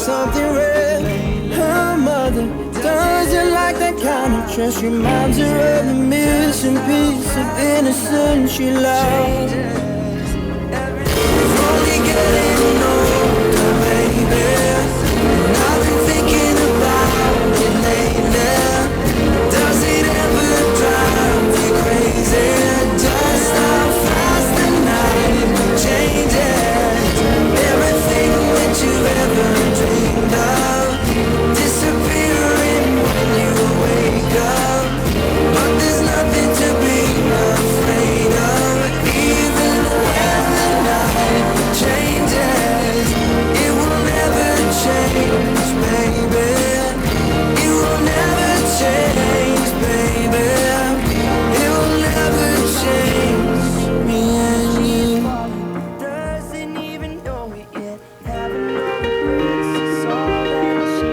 something red. Her mother doesn't like that kind of dress. Reminds her of the missing piece of innocence she lost. Only getting older, baby. I've been thinking about it lately. Does it ever drive you crazy? Just how fast the night changes. Everything that you ever dreamed of disappearing when you wake up. But there's nothing to be afraid of. Even when the night changes, it will never change, baby. It will never change, baby. It will never change. Me and you doesn't even know it yet. Having no regrets is all that she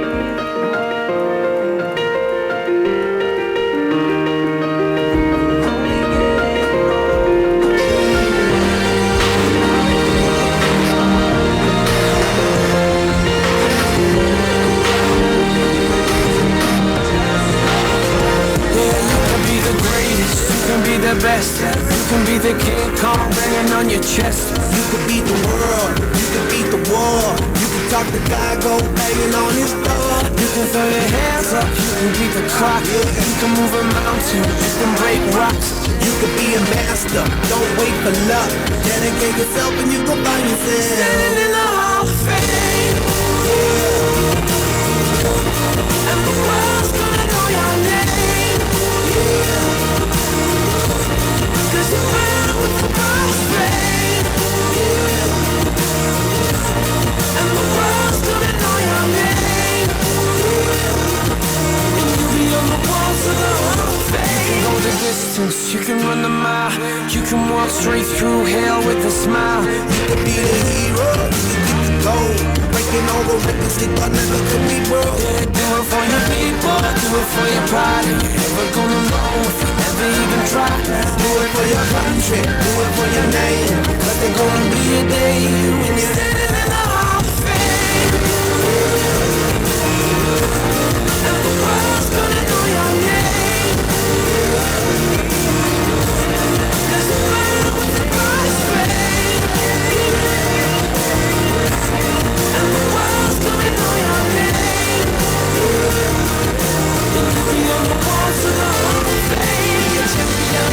the best. You can be the King Kong banging on your chest. You could beat the world, you could beat the war. You can talk the guy, go banging on his door. You can throw your hands up, you can beat the clock. You can move a mountain, you can break rocks. You could be a master, don't wait for luck. Dedicate yourself and you go find yourself standing in the Hall of Fame. And the world's gonna know your name. Cause you're better with the first fame. And the world's gonna know your name. And you'll be on the walls of the Hall of Fame. You can go the distance, you can run the mile. You can walk straight through hell with a smile. You could be the hero, you could get the gold. Breaking all the records they thought never could be broke. Yeah, do it for your people, do it for your pride. And you're never gonna know if you never even try. Do it for your country, do it for your name. Cause there's gonna be a day when you're standing in the Hall of Fame. And the world's gonna know your name. Cause you're better with the first fame. And the world's gonna know your name. And you'll be on the walls of the Hall of Fame. Be a champion.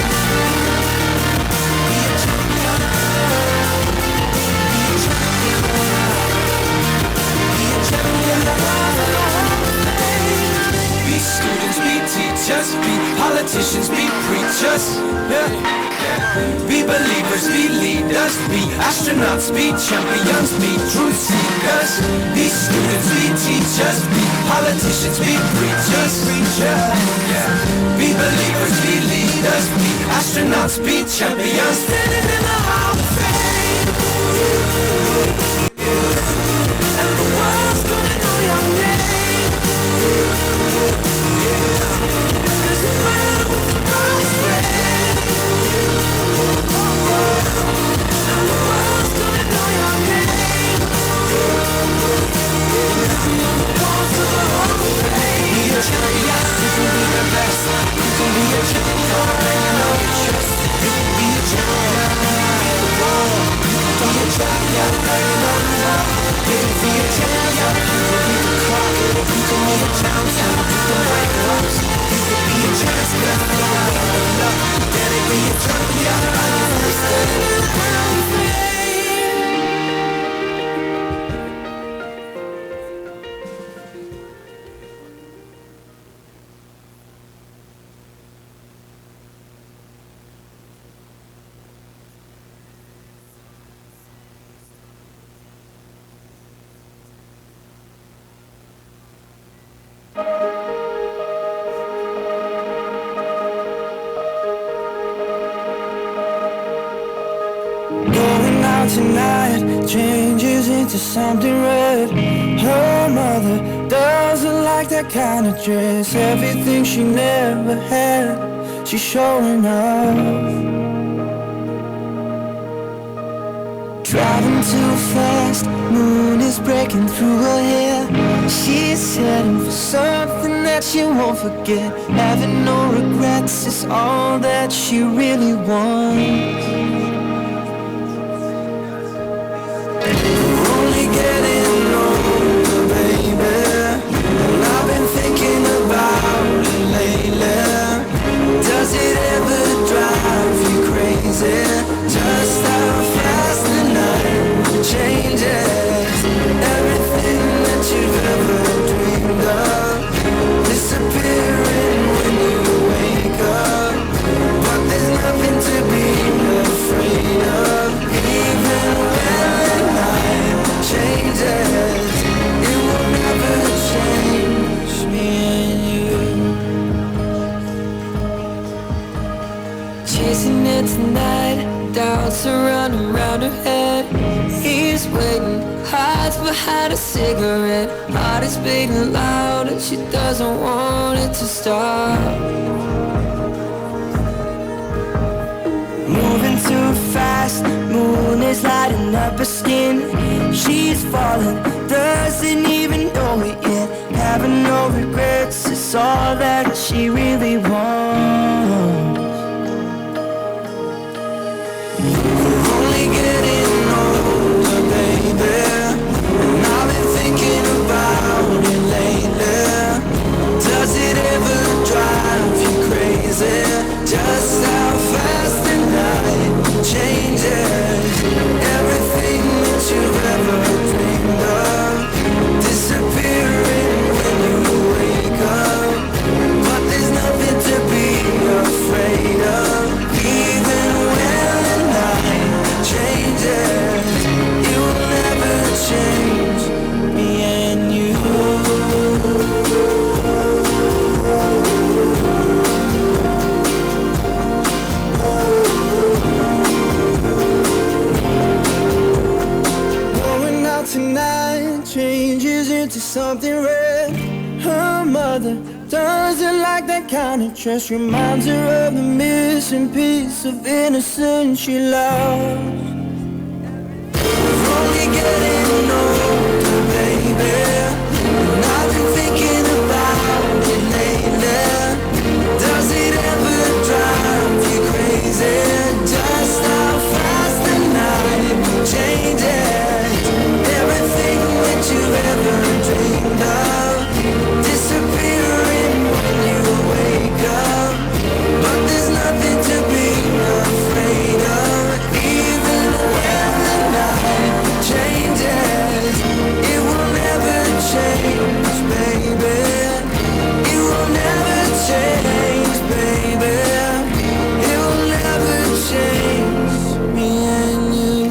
Be a champion. Be a champion. Be a champion. The Hall of Fame. Be students, be teachers, be politicians, be preachers. Yeah. Be believers, be leaders, be astronauts, be champions, be truth seekers. Be students, be teachers, be politicians, be preachers. Be believers, be leaders, be astronauts, be champions. Standing in the Hall of Fame. And the world's gonna know your name. Cause you're better with the first fame. And the world's gonna know your name. Be on the walls of the Hall of Fame. Be a champion, you can be the best. You can be a champion, banging on your chest. You can be a champion, be the wall. You can be a champion, banging on the wall. You can be a champion, you can be the clock. You can be a champion, you can break rocks. You can be a champion, don't wait for luck. Can it be a champion, standing in the Hall of Fame. Going out tonight changes into something red. Her mother doesn't like that kind of dress. Everything she never had, she's showing off. Driving too fast, moon is breaking through her hair. She's heading for something that she won't forget. Having no regrets is all that she really wants. We're only getting older, baby, and I've been thinking about it lately. Does it ever drive you crazy? Just how fast the night changes. Everything that you've ever dreamed of disappearing when you wake up. But there's nothing to be afraid of. Even when the night changes, it will never change me and you. Chasing it tonight, doubts are running round her head. He's waiting, hides behind a cigarette. Heart is beating loud and she doesn't want it to stop. Moving too fast, moon is lighting up her skin. She's falling, doesn't even know it yet. Having no regrets is all that she really wants. We're only getting older, baby, and I've been thinking about it lately. Does it ever drive you crazy? Just how fast the night changes. Everything that you've ever dreamed of disappearing when you wake up. But there's nothing to be afraid of. Even when the night changes, it will never change me and you. Going out tonight changes into something red. Her mother doesn't like that kind of dress. Reminds her of the missing piece of innocence she lost. We're only getting older, baby, and I've been thinking about it lately. Does it ever drive you crazy? Just how fast the night changes. Everything that you've ever dreamed of disappearing when you wake up. But there's nothing to be afraid of. Even when the night changes, it will never change, baby. It will never change, baby. It will never change me and you.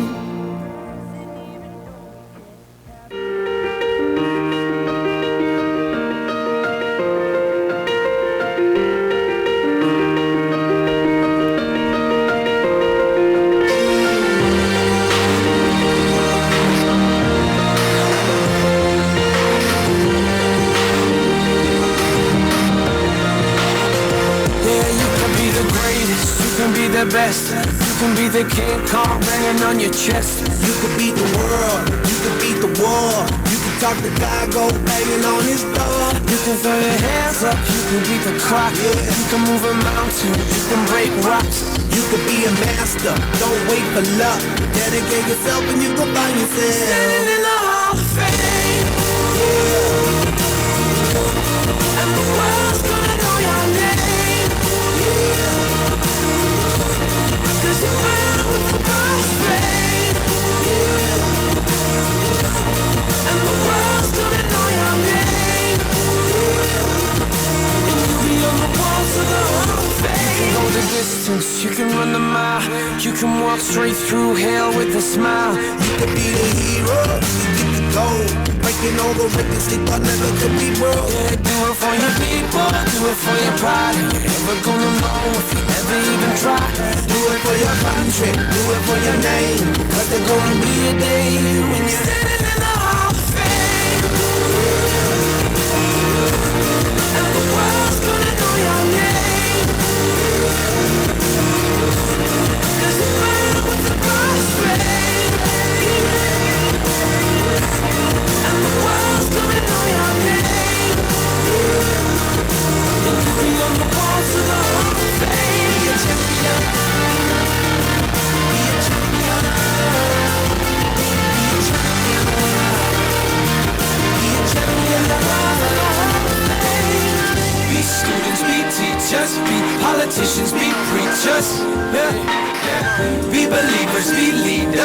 Yeah, you can be the greatest, you can be the best. You can be the King Kong banging on your chest. You could beat the world, you could beat the war. You could talk to God, go banging on his door. You can throw your hands up, you can beat the clock. You can move a mountain, you can break rocks. You could be a master, don't wait for luck. Dedicate yourself and you can find yourself Standing in the Hall of Fame, and the world's gonna know your name. 'Cause you burn with the most pain, and the world's gonna know your name. And you'll be on the walls of the Hall of Fame. You can go the distance, you can run the mile. You can walk straight through hell with a smile. You could be the hero, you could get the gold. Breaking all the records they thought never could be broke. Yeah, do it for your people, do it for your pride. You're never gonna know if you never even try. Do it for your country, do it for your name. Cause there's gonna be a day when you're Standing in the Hall of Fame, and the world's gonna know your name. 'Cause you burn with the most pain,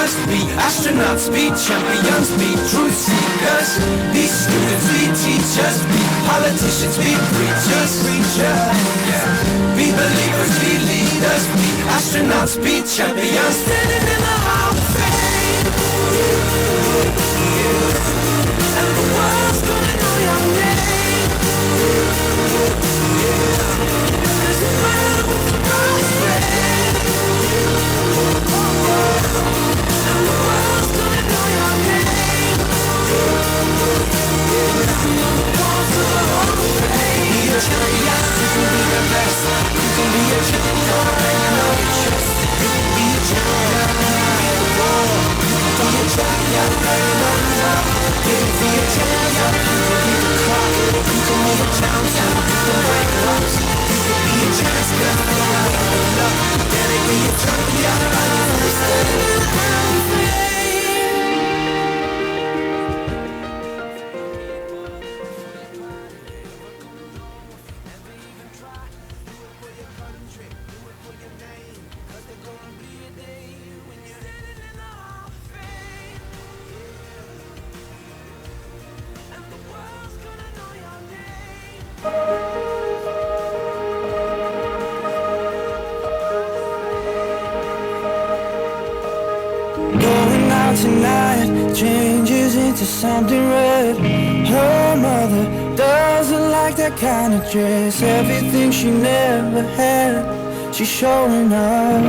leaders, be astronauts, be champions, be truth seekers, be students, be teachers, be politicians, be preachers, yeah. Be believers, be leaders, be astronauts, be champions, standing in the Hall of Fame. And the world's gonna know your name. Doesn't matter what the price is. And the world's gonna know your name. Walls of the Hall of Fame. Be a champion, you can be the best. You can be a champion, and you know you trust. You can be a champion, you can be the war. You can be a champion, and you know you love. You can be a champion, you can be the clock. You can be a champion, you can break rocks. You can be a champion, and you know you love. Can it be a champion, and you understand it? Going out tonight changes into something red. Her mother doesn't like that kind of dress. Everything she never had, she's showing off.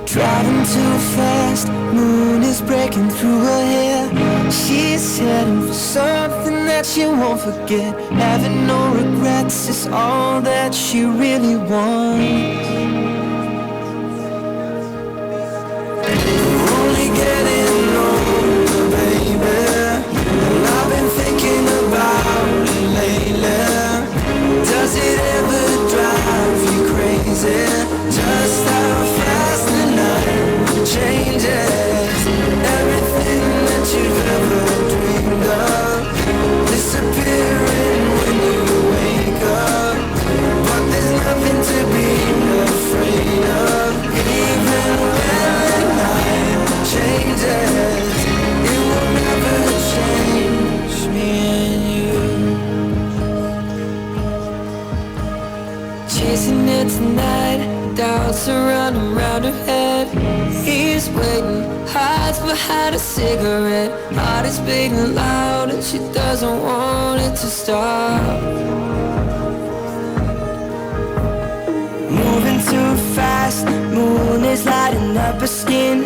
Driving too fast, moon is breaking through her hair. She's heading for something that she won't forget. Having no regrets is all that she really wants. Only getting older, baby, and I've been thinking about it lately. Does it ever drive you crazy? Just how fast the night changes. Everything that you've ever dreamed of disappearing when you wake up. But there's nothing to be afraid of. Even when the night changes, it will never change me and you. Chasing it tonight, doubts around her head. He's waiting, hides behind a cigarette. Heart is beating loud and she doesn't want it to stop. Moving too fast, moon is lighting up her skin.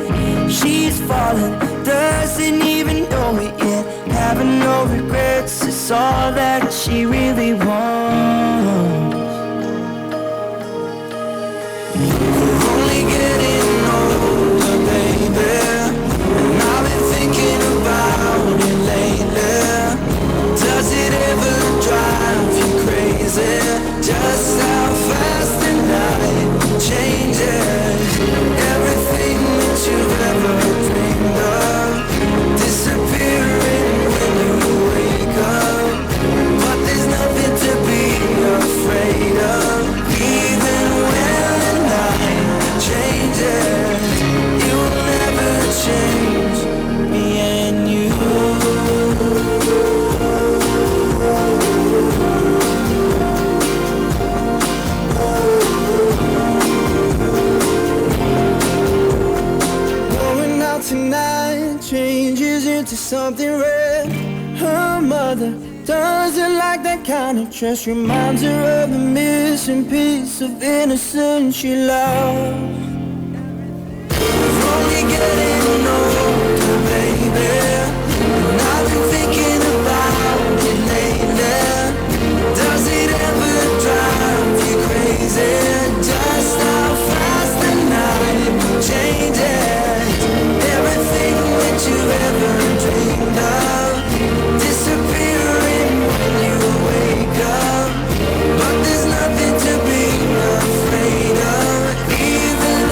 She's falling, doesn't even know it yet. Having no regrets is all that she really wants. We're only getting older, baby, and I've been thinking about it lately. Does it ever drive you crazy? Just how fast the night changes. Everything that you've ever dreamed of disappearing when you wake up. But there's nothing to be afraid of. Even when the night changes, it will never change me and you. Going out tonight changes into something red. Her mother doesn't like that kind of dress. Reminds her of the missing piece of innocence she lost. We're only getting older, baby, and I've been thinking about it lately. Does it ever drive you crazy? Just how fast the night changes. Everything that you've ever dreamed of disappearing when you wake up. But there's nothing to be afraid of. Even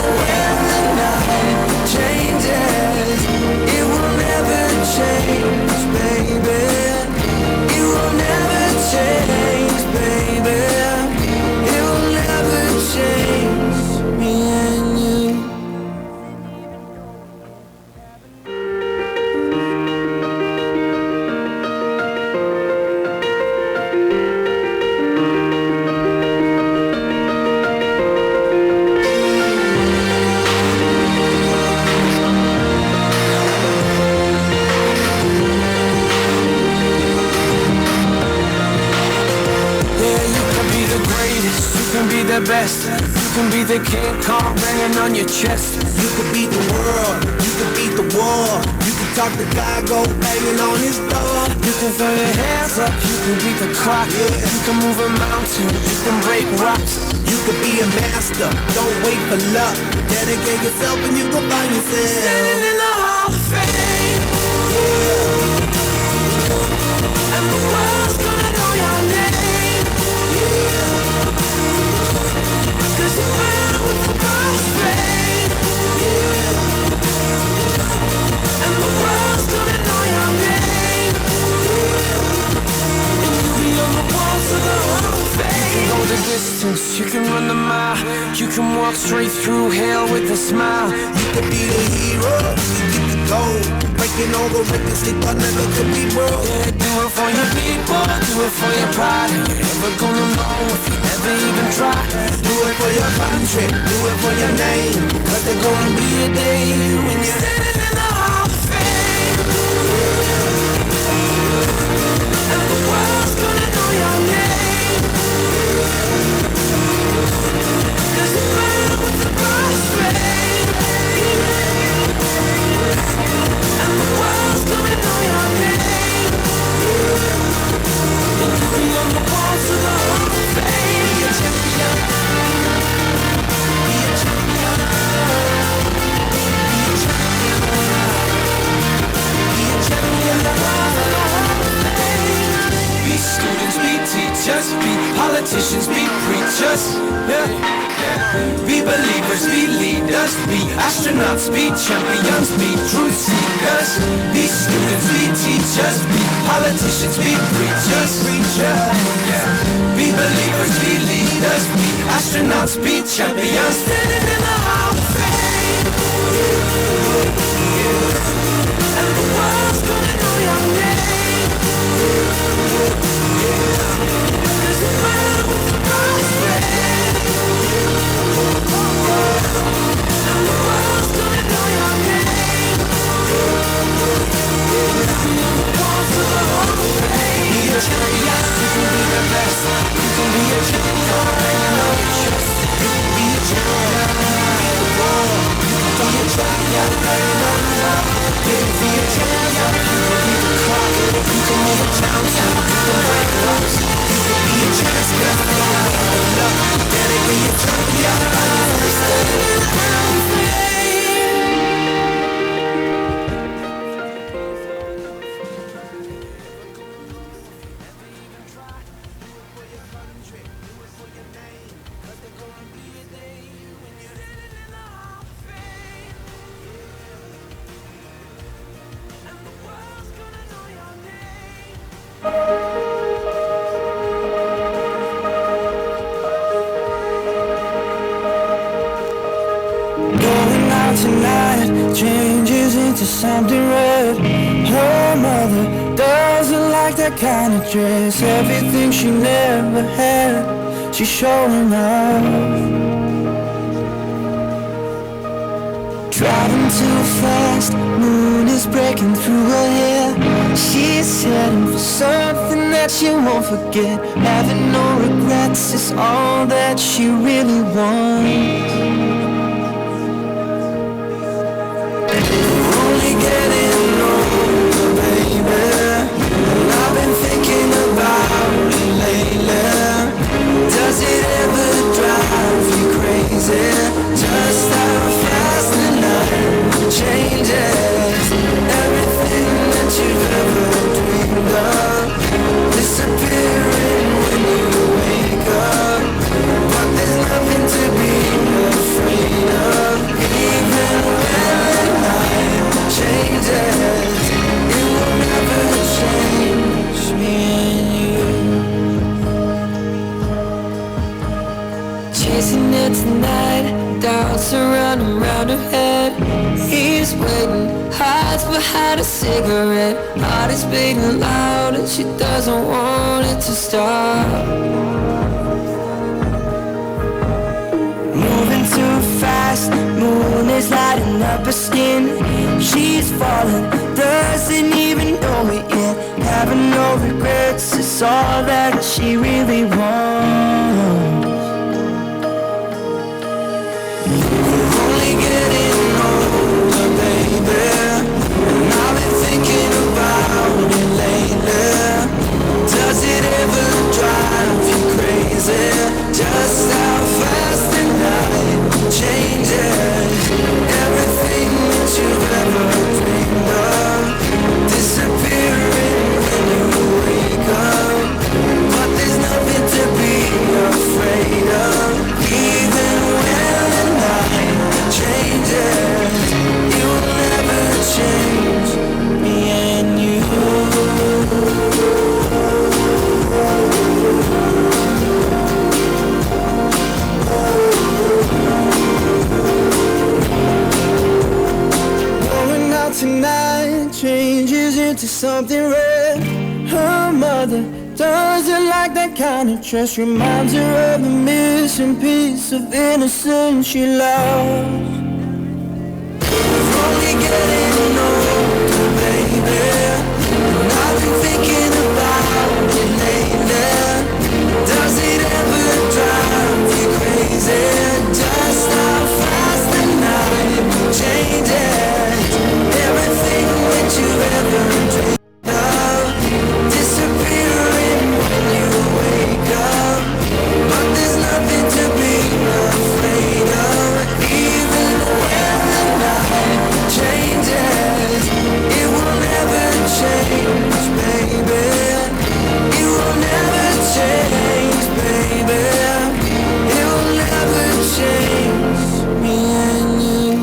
the king call banging on your chest. You could beat the world, you could beat the war. You can talk to God, go banging on his door. You can throw your hands up, you can beat the clock. You can move a mountain, you can break rocks. You could be a master, don't wait for luck. Dedicate yourself and you go find yourself standing in the Hall of Fame. And the world's gonna know your name. Cause you ran with the first fame. And the world's gonna know your name. And you'll be on the walls of the Hall of Fame. You can go the distance, you can run the mile. You can walk straight through hell with a smile. You could be the hero, you can get the gold. Breaking all the records they thought never could be broke. Yeah, do it for your people, do it for your pride. And you're never gonna know if you ever even try. Do it for your country, do it for your name. Cause there's gonna be a day when you're standing in the Hall of Fame. And the world's gonna know your name. Cause you ran with the first fame. And the world's gonna know your name. And you'll be on the walls of the Hall of Fame. Be a champion. Be a champion. Be a champion. Be a champion. Be students, be teachers, be politicians, be preachers. Yeah. Be believers, be leaders, be astronauts, be champions, be truth seekers. Be students, be teachers, be politicians, be preachers. Yeah. Be believers, be leaders, be astronauts, be champions. Standing in the Hall of Fame. And the world's gonna know your name. Cause you ran with the first fame. And the world's gonna know your name. Be on the walls of the Hall of Fame. Be a champion, you can be the best. You can be a champion, you know your chest. You can be a champion, be the world. You can be a champion, you know the love. You can be a champion, you can be the clock. You can move a mountain, you can break rocks. You can be a champion, you know the love. Dedicate your champion, standing in the Hall of Fame. Going out tonight changes into something red. Her mother doesn't like that kind of dress. Everything she never had, she's showing off. Driving too fast, moon is breaking through her hair. She's heading for something that she won't forget. Having no regrets is all that she really wants. Only getting older, baby, and I've been thinking about it lately. Does it ever drive you crazy? Just how fast the night changes. Everything that you've ever dreamed of disappearing when you wake up. But there's nothing to be afraid of. Even when the night changes, it will never change me and you. Chasing it tonight, doubts are running round her head. He's waiting, hides behind a cigarette. Heart is beating loud and she doesn't want it to stop. Moving too fast, moon is lighting up her skin. She's falling, doesn't even know it yet. Having no regrets is all that she really wants. into something red. Her mother doesn't like that kind of dress. Reminds her of the missing piece of innocence she lost. We're only getting older, baby. I've been thinking about it lately. Does it ever drive you crazy? Just how fast the night changes. Everything that you ever dreamed of disappearing when you wake up. But there's nothing to be afraid of. Even when the night changes, it will never change, baby. It will never change, baby. It will never change me and you.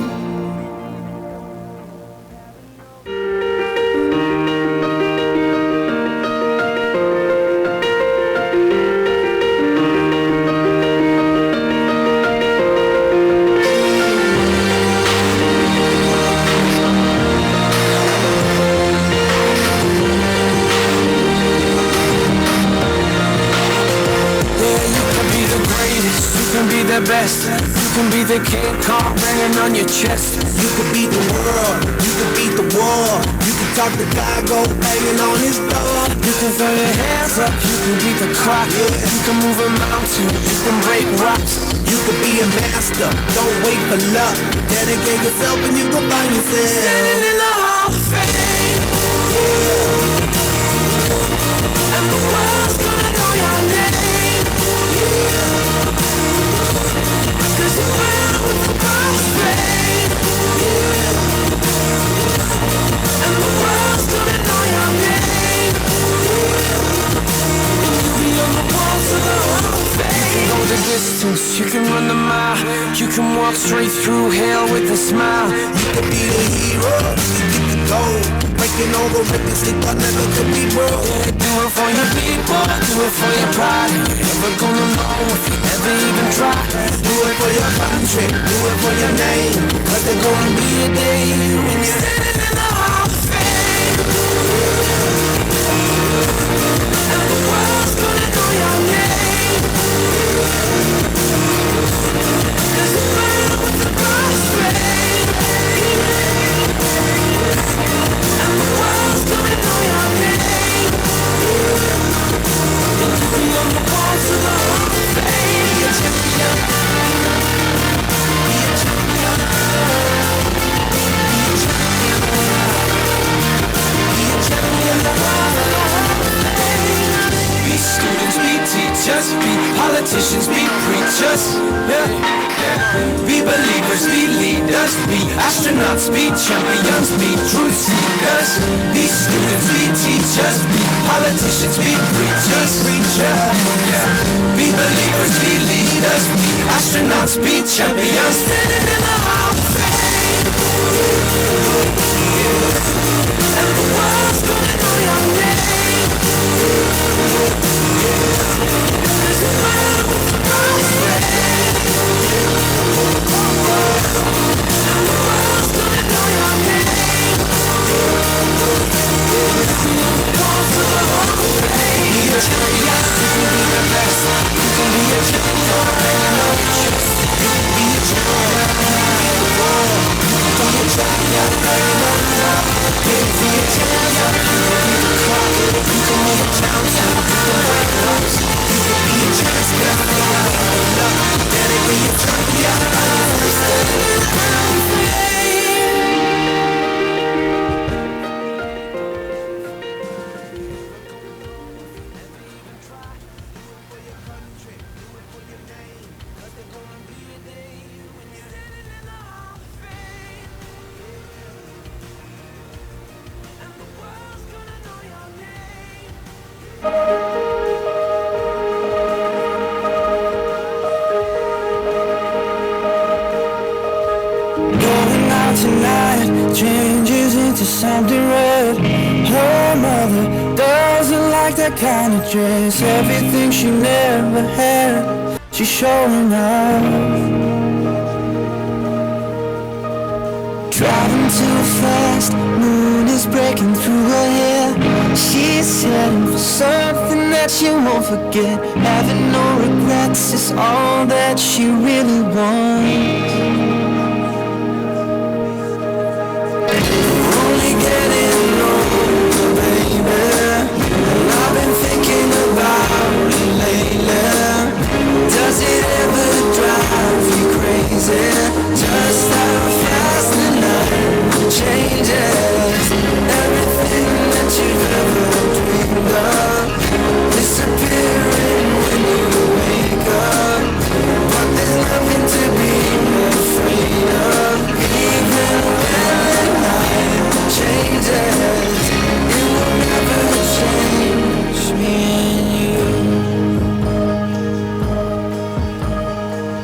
The best, you can be the King Kong banging on your chest. You could beat the world, you could beat the war. You can talk to God, go banging on his door. You can throw your hands up, you can beat the clock. You can move a mountain, you can break rocks. You could be a master, don't wait for luck. Dedicate yourself and you can find yourself Standing in the Hall of Fame, and the world's gonna know your name. Cause you're found with the most fame, and the world's gonna know your name. And you'll be on the walls of the Hall of Fame. You can go the distance, you can run the mile. You can walk straight through hell with a smile. You could be the hero, you get the gold. Breaking all the records they thought never could be broke. Do it for your people, do it for your pride. You're never gonna know if you never even try. Do it for your country, do it for your name. Cause there's gonna be a day when you're standing in the Hall of Fame, and the world's gonna know your name. Cause you're found with the most fame, and the world's gonna know your name. And you'll be on the walls of the Hall of Fame. Be a champion, be a champion, be a champion, be a champion. The walls of the Hall of Fame. Be students, be teachers, be politicians, be preachers, yeah. Be believers, be leaders, be astronauts, be champions, be truth seekers. Be students, be teachers, be politicians, be preachers, yeah. Be believers, be leaders, be astronauts, be champions. Standing in the Hall of Fame, and the world's gonna know your name. Cause you're found with the most fame, and the world's gonna know your name. Be on the walls of the Hall of Fame. Be a champion, you can be the best. You can be a champion, banging on your chest. You can be a champion, be the world. You can be a champion, banging on your wall. You can be a champion, you can be the clock. You can move a mountain, you can break rocks. You can be a champion, dedicate your champion. Standing in the Hall of Fame. Going out tonight changes into something red. Her mother doesn't like that kind of dress. Everything she never had, she's showing off. Driving too fast, moon is breaking through her hair. She's heading for something that she won't forget. Having no regrets is all that she really wants. Only getting older, baby, and I've been thinking about it lately. Does it ever drive you crazy? Just how fast the night changes. Everything that you've ever dreamed of disappearing when you wake up. But there's nothing to be afraid of. Even when the night changes, it will never change me and you.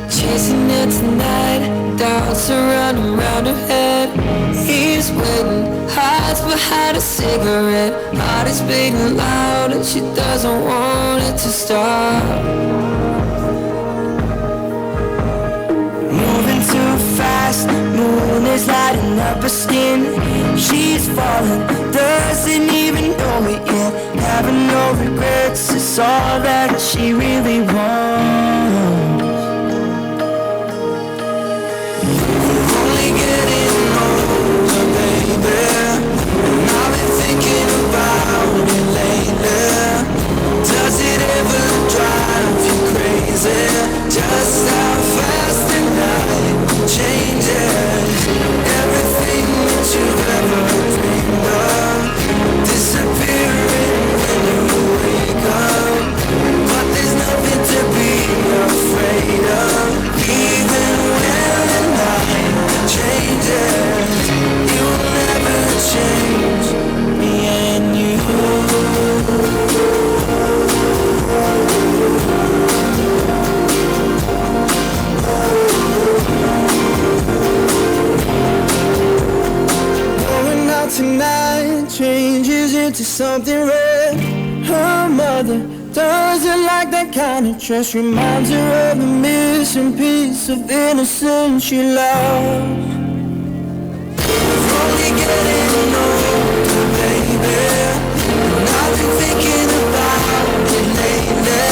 Chasing it tonight, doubts are running round her head. He's waiting, hides behind a cigarette. Heart is beating loud and she doesn't want it to stop. Moving too fast, moon is lighting up her skin. She's falling, doesn't even know it yet. Having no regrets is all that she really wants. Only getting older, baby, and I've been thinking about it lately. Does it ever drive you crazy? Just how fast the night changes. Everything that you've ever dreamed of disappearing when you wake up. But there's nothing to be afraid of. Even when the night changes, it will never change me and you. Going out tonight changes into something red. Her mother doesn't like that kind of dress. Reminds her of the missing piece of innocence she lost. Only getting older, baby, and I've been thinking about it lately.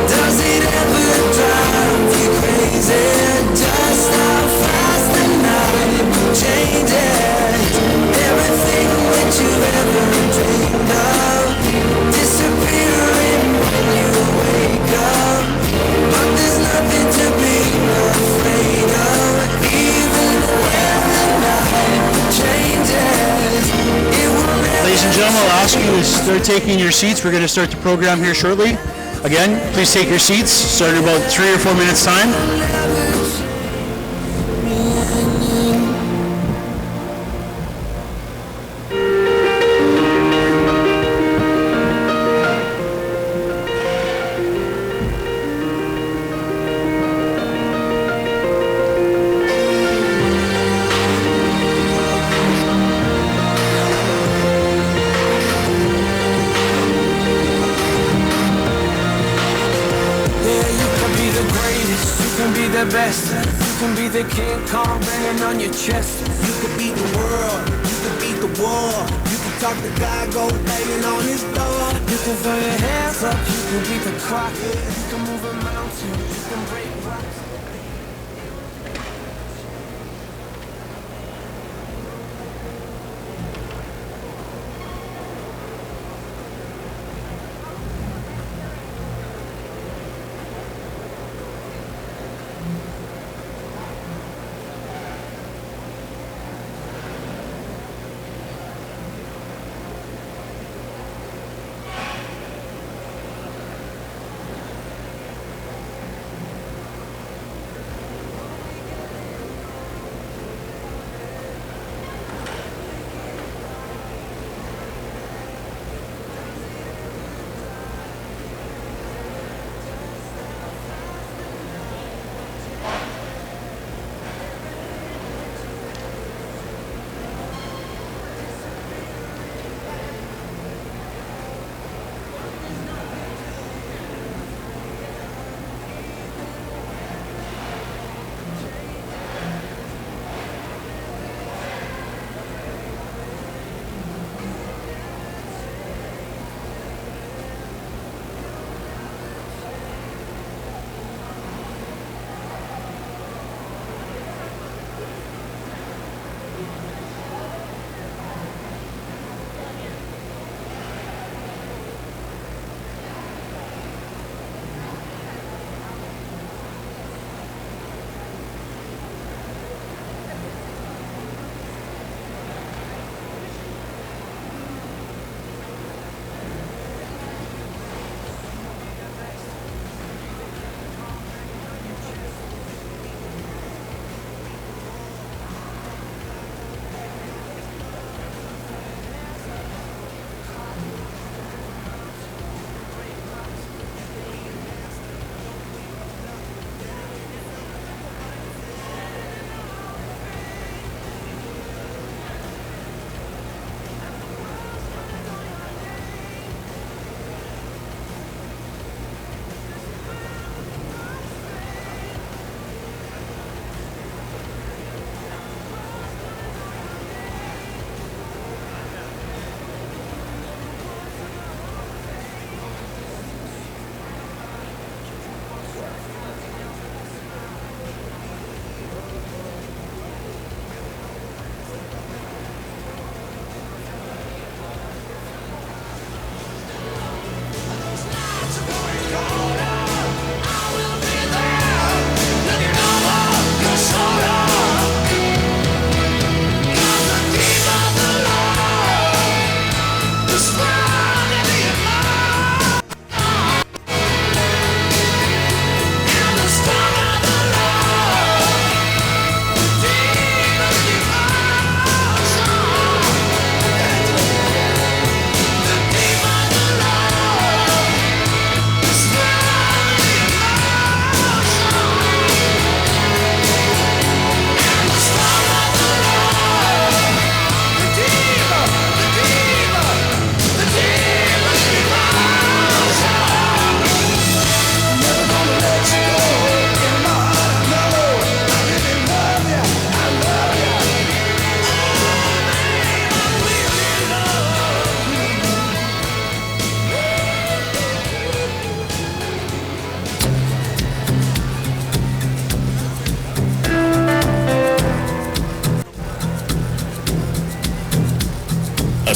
Does it ever drive you crazy? Just how fast the night changes. Everything that you've ever dreamed of disappearing when you wake up. But there's nothing to be afraid of. Even when the night changes, it will never. Ladies and gentlemen, I'll ask you to start taking your seats. We're going to start the program here shortly. Again, please take your seats. Start in about 3 or 4 minutes time. Best. You can be the King Kong banging on your chest. You can beat the world, you can beat the war. You can talk to God, go banging on his door. You can throw your hands up, you can beat the clock. You can move a mountain, you can break rocks.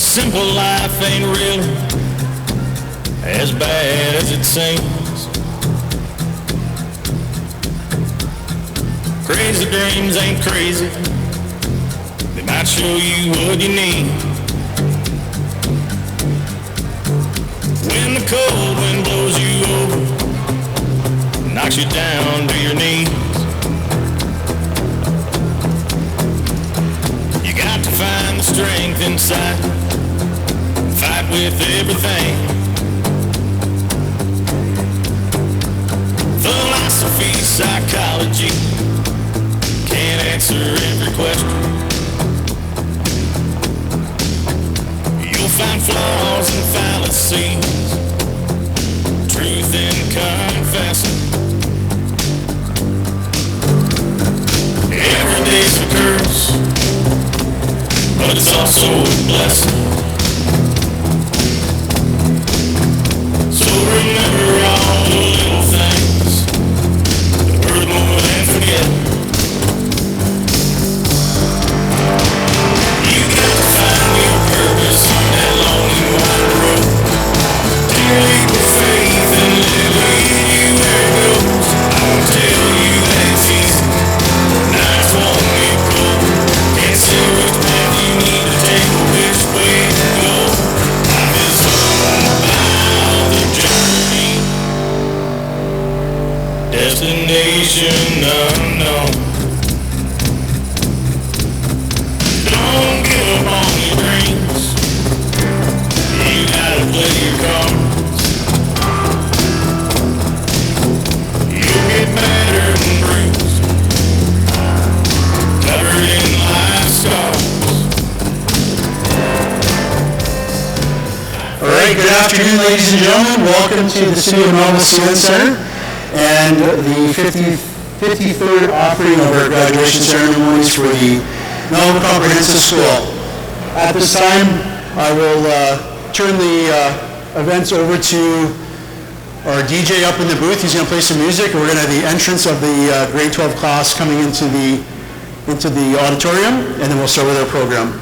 simple life ain't really as bad as it seems. Crazy dreams ain't crazy. They might show you what you need. When the cold wind blows you over, knocks you down to your knees, you got to find the strength inside, fight with everything. Philosophy, psychology can't answer every question. You'll find flaws and fallacies, truth in confessing. Every day's a curse, but it's also a blessing. So remember all the little things that worth more than forgetting. You got to find your purpose on that long and wide road. Take a leap of faith and let it lead you where it goes. I won't tell you that it's easy. Nights won't get cold. Can't say which path you need to take or which way to go. Life is all about the journey. Destination unknown. Don't give up on your dreams. You gotta play your cards. You'll get battered and bruised, covered in life scars. All right, good afternoon, ladies and gentlemen. Welcome to the City of Melville Science Center and the 53rd offering of our graduation ceremonies for the Melville Comprehensive School. At this time, I will turn the events over to our DJ up in the booth. He's going to play some music. We're going to have the entrance of the grade 12 class coming into the auditorium, and then we'll start with our program.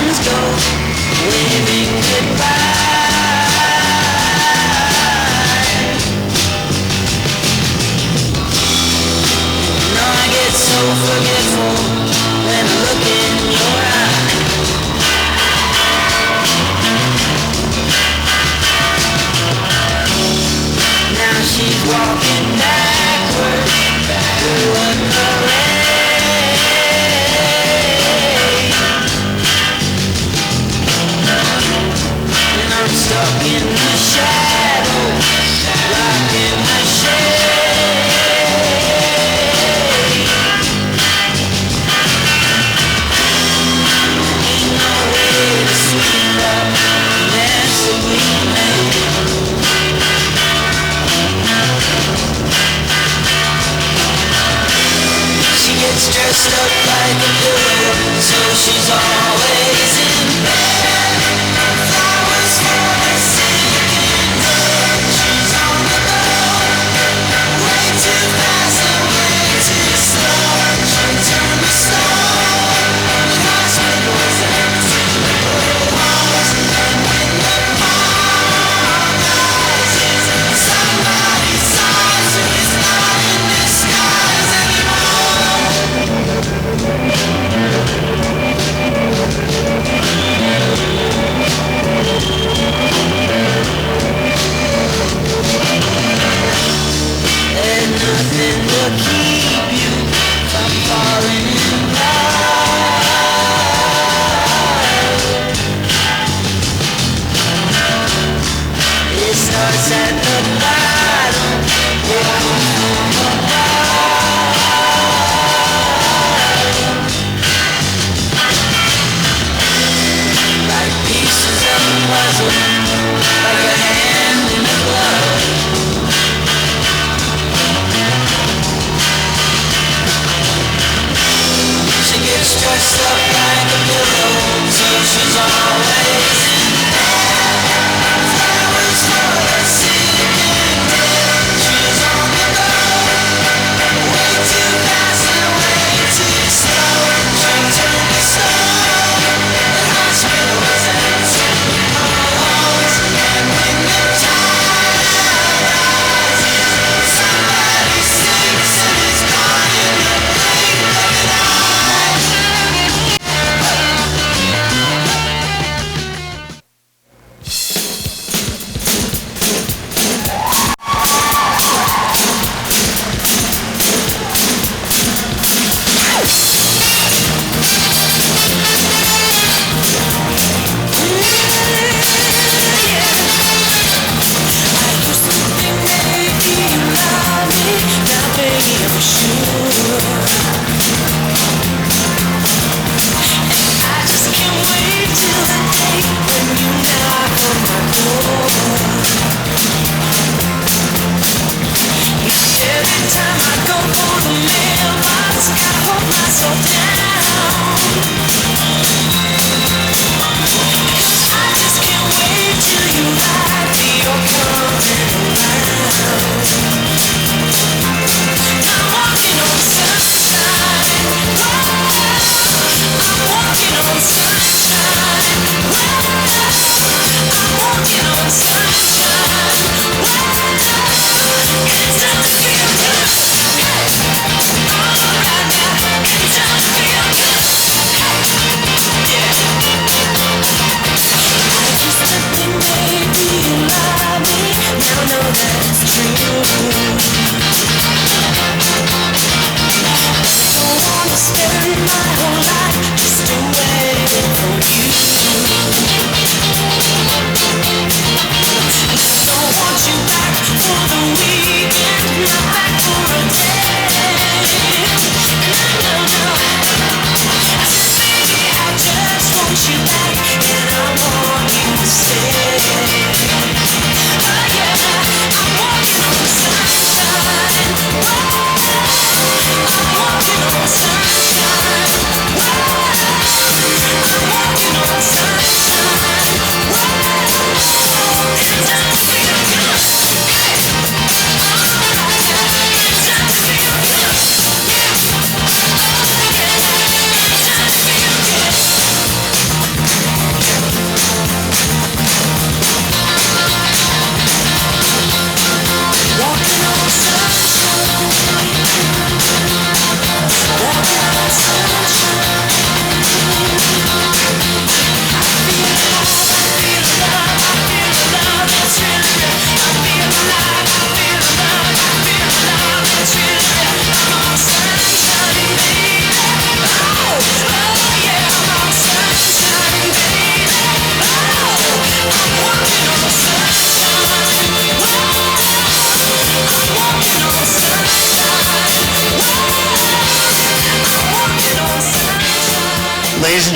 friends go, waving goodbye. No, I get so forgetful when I look in your eye. Now she's walking backwards through a parade, and I'm stuck in the shadows, rocking the shade. Ain't no way to sweep up the mess that we made. She gets dressed up like a girl, so she's always in bed. Flowers for the city.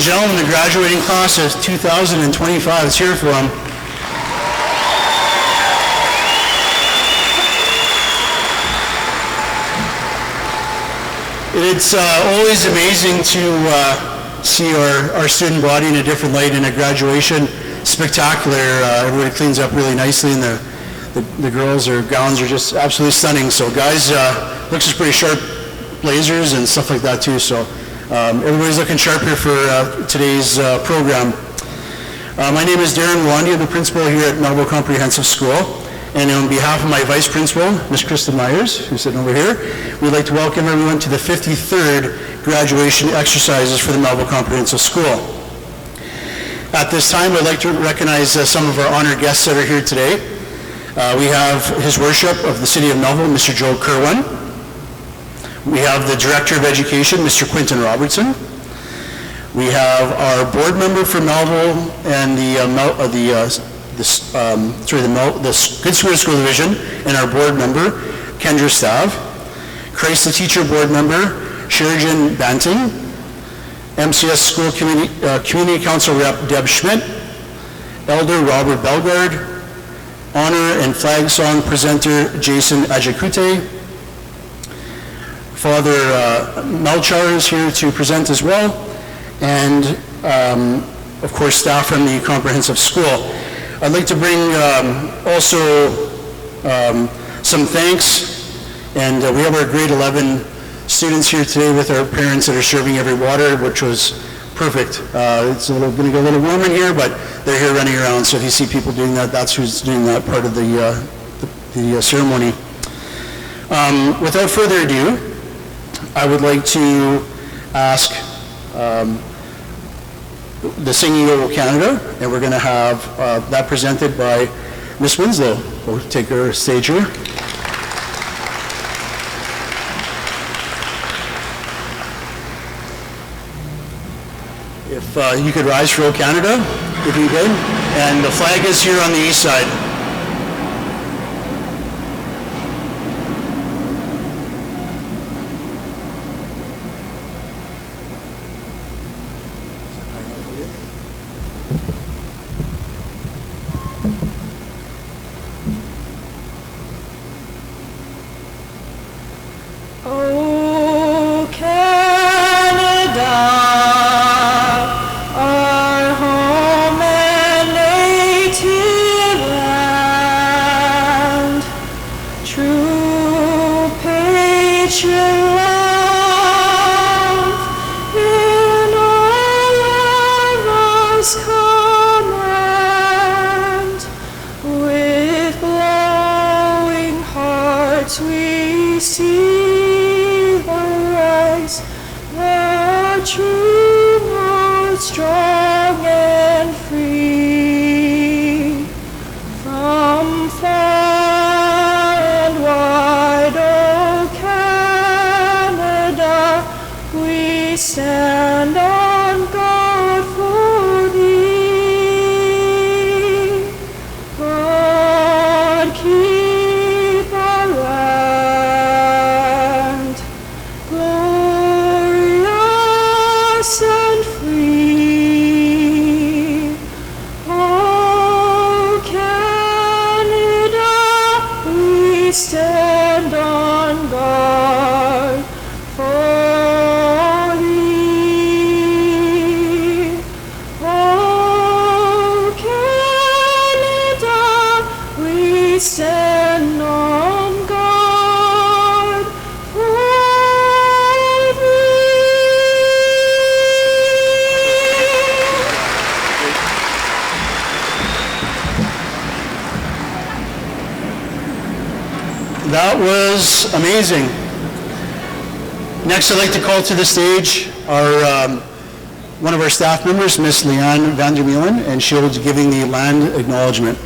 gentlemen, the graduating class of 2025, let's hear it for them. It's always amazing to see our student body in a different light in a graduation. Spectacular. Everybody cleans up really nicely, and the girls, their gowns are just absolutely stunning. So guys, looks just pretty sharp blazers and stuff like that too. So everybody's looking sharp here for today's program. My name is Darren Wandy. I'm the principal here at Melville Comprehensive School. And on behalf of my vice principal, Ms. Krista Myers, who's sitting over here, we'd like to welcome everyone to the 53rd graduation exercises for the Melville Comprehensive School. At this time, I'd like to recognize some of our honored guests that are here today. We have His Worship of the City of Melville, Mr. Joe Kerwin. We have the Director of Education, Mr. Quinton Robertson. We have our board member for Melville and the Good Spirit School Division, and our board member, Kendra Stav. Christ the Teacher board member, Sheridan Banting. MCS School Community Council Rep, Deb Schmidt. Elder Robert Belgard. Honor and Flag Song presenter, Jason Ajakute. Father Melchar is here to present as well. And, of course, staff from the Comprehensive School. I'd like to bring also some thanks, and we have our grade 11 students here today with our parents that are serving every water, which was perfect. It's going to get a little warm in here, but they're here running around, so if you see people doing that, that's who's doing that part of the ceremony. Without further ado, I would like to ask the Singing Over Canada, and we're going to have that presented by Miss Winslow. We'll take her stage here. If you could rise for O Canada, if you could. And the flag is here on the east side. That was amazing. Next, I'd like to call to the stage one of our staff members, Miss Leanne Vandermeulen, and she'll be giving the land acknowledgement.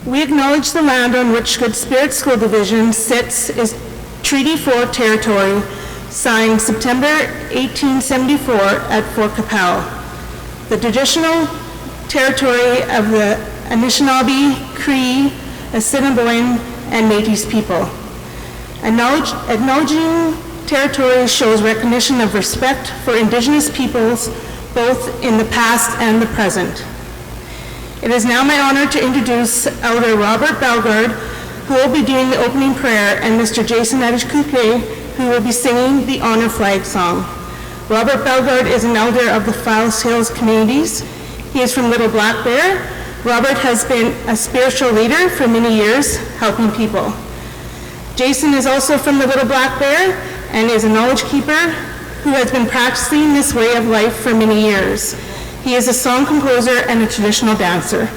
We acknowledge the land on which Good Spirit School Division sits is Treaty 4 territory, signed September 1874 at Fort Capel. The traditional territory of the Anishinaabe, Cree, Assiniboine, and Métis people. Acknowledging territory shows recognition of respect for Indigenous peoples, both in the past and the present. It is now my honor to introduce Elder Robert Bellegarde, who will be doing the opening prayer, and Mr. Jason Adishkuke, who will be singing the honor flag song. Robert Bellegarde is an elder of the Falls Hills communities. He is from Little Black Bear. Robert has been a spiritual leader for many years, helping people. Jason is also from the Little Black Bear and is a knowledge keeper who has been practicing this way of life for many years. He is a song composer and a traditional dancer.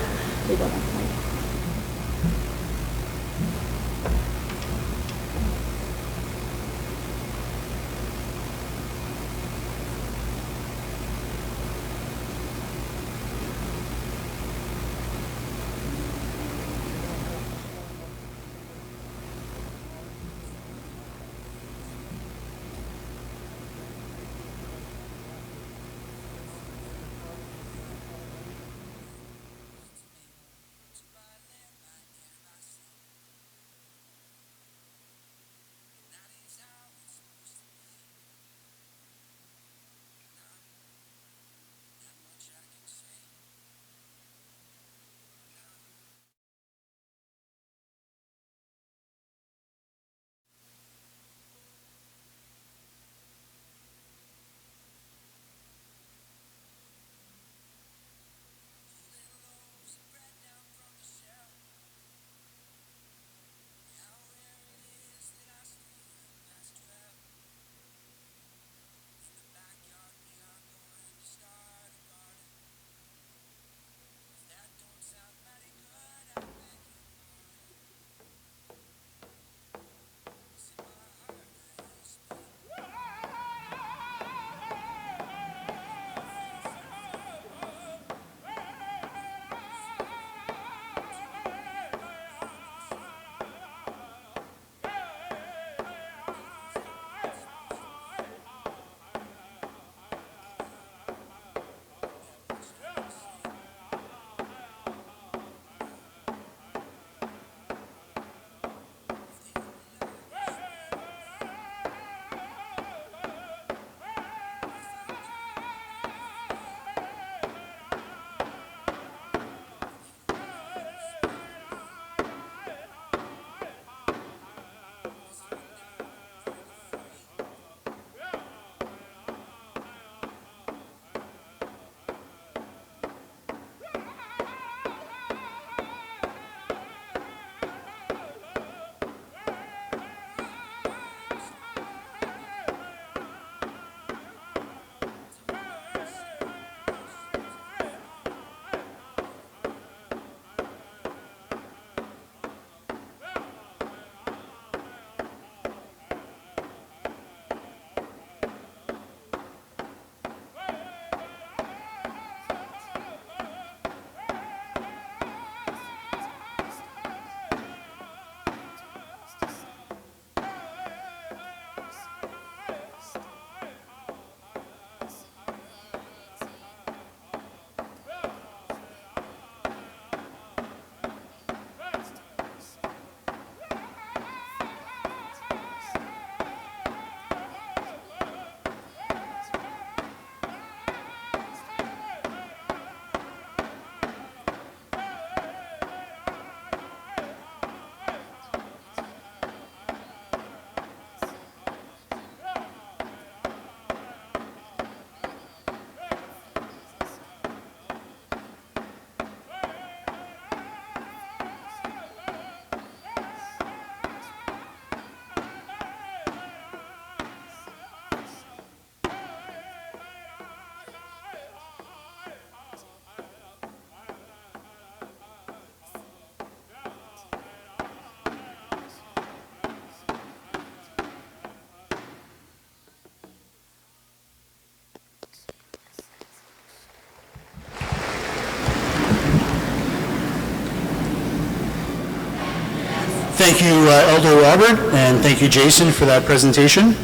Thank you, Elder Robert, and thank you, Jason, for that presentation.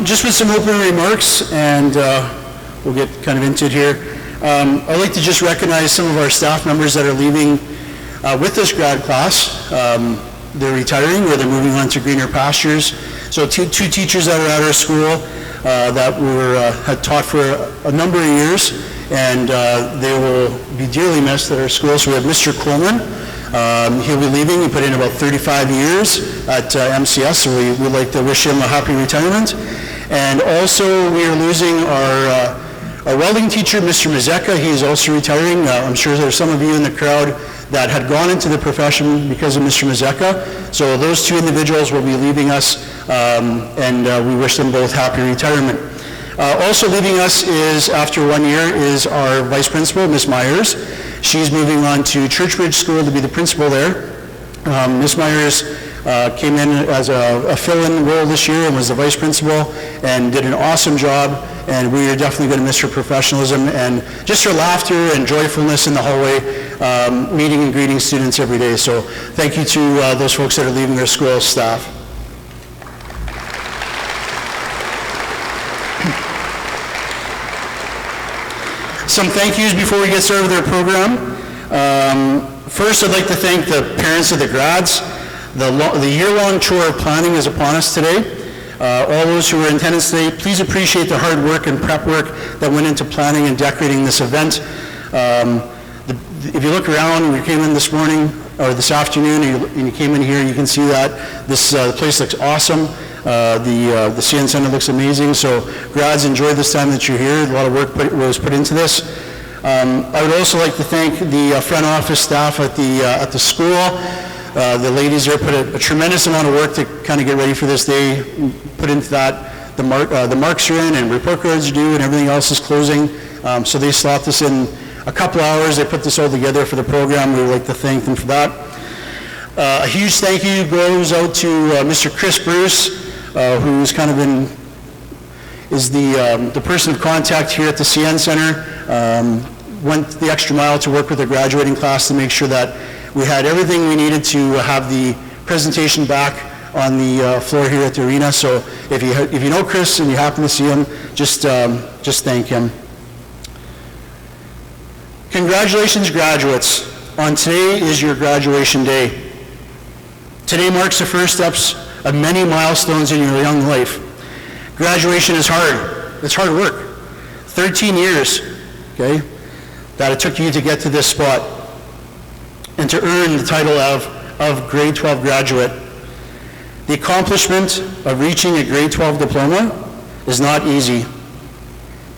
Just with some opening remarks, and we'll get kind of into it here. I'd like to just recognize some of our staff members that are leaving with this grad class. They're retiring or they're moving on to greener pastures. So two teachers that are at our school that had taught for a number of years, and they will be dearly missed at our school. So we have Mr. Coleman. He'll be leaving. He put in about 35 years at MCS, so we'd like to wish him a happy retirement. And also we are losing our welding teacher, Mr. Mazeka. He is also retiring. I'm sure there's some of you in the crowd that had gone into the profession because of Mr. Mazeka. So those two individuals will be leaving us, and we wish them both happy retirement. Also leaving us is, after 1 year, is our vice principal, Ms. Myers. She's moving on to Churchbridge School to be the principal there. Ms. Myers came in as a fill-in role this year and was the vice principal and did an awesome job, and we are definitely going to miss her professionalism and just her laughter and joyfulness in the hallway, meeting and greeting students every day. So thank you to those folks that are leaving our school staff. Some thank yous before we get started with our program. First, I'd like to thank the parents of the grads. The year-long chore of planning is upon us today. All those who are in attendance today, please appreciate the hard work and prep work that went into planning and decorating this event. If you look around, when you came in this morning or this afternoon and you came in here, you can see that the place looks awesome. The CN Center looks amazing. So grads, enjoy this time that you're here. A lot of work was put into this. I would also like to thank the front office staff at the school. The ladies there put a tremendous amount of work to kind of get ready for this day, put into that. The marks are in and report cards are due and everything else is closing. So they slapped us in a couple hours. They put this all together for the program. We would like to thank them for that. A huge thank you goes out to Mr. Chris Bruce, who's kind of is the person of contact here at the CN Center. Went the extra mile to work with the graduating class to make sure that we had everything we needed to have the presentation back on the floor here at the arena. So if you know Chris and you happen to see him, just thank him. Congratulations, graduates. On today is your graduation day. Today marks the first steps of many milestones in your young life. Graduation is hard. It's hard work. 13 years, okay, that it took you to get to this spot and to earn the title of grade 12 graduate. The accomplishment of reaching a grade 12 diploma is not easy.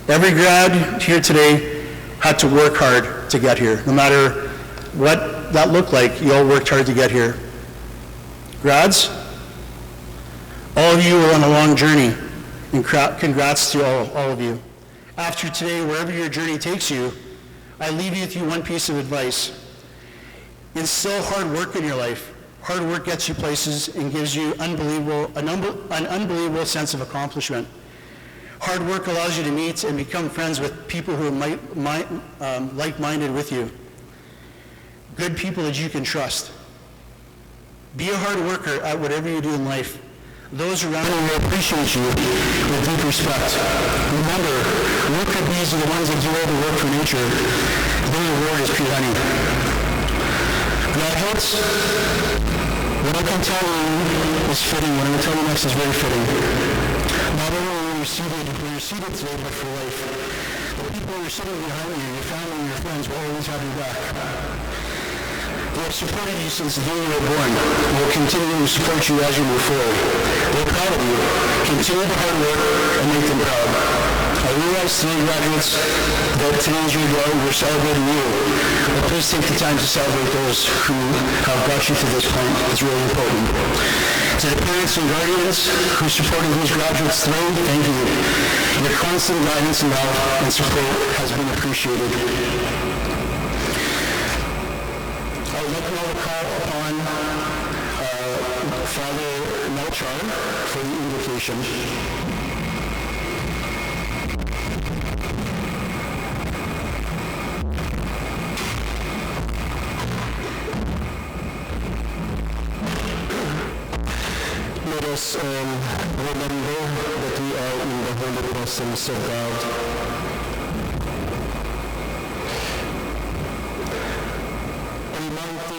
Every grad here today had to work hard to get here. No matter what that looked like, you all worked hard to get here. Grads, all of you are on a long journey, and congrats to all of you. After today, wherever your journey takes you, I leave you with one piece of advice. Instill hard work in your life. Hard work gets you places and gives you an unbelievable sense of accomplishment. Hard work allows you to meet and become friends with people who are like-minded with you. Good people that you can trust. Be a hard worker at whatever you do in life. Those around you will appreciate you with deep respect. Remember, worker bees are the ones that do all the work for nature. Their reward is pure honey. Graduates, what I can tell you is fitting. What I'm going to tell you next is very fitting. Not only are you seated today, but for life. The people who are sitting behind you, your family and your friends, will always have your back. They have supported you since the day you were born. They will continue to support you as you move forward. They're proud of you. Continue the hard work and make them proud. I realize today, graduates, that today is your day. We're celebrating you. But please take the time to celebrate those who have brought you to this point. It's really important. To the parents and guardians who supported these graduates today, thank you. Your constant guidance and love and support has been appreciated. I would like now to call upon Father Melchar for the invocation. Let us remember that we are in the holy presence of God.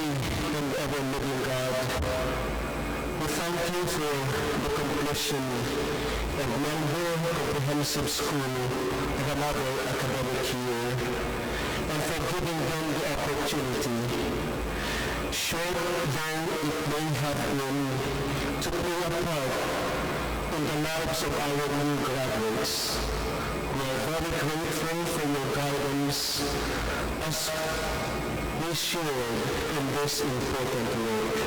and ever-living God, we thank you for the completion of Melville Comprehensive School of another academic year, and for giving them the opportunity, short though it may have been, to play a part in the lives of our new graduates. We are very grateful for your guidance as we shared in this important work.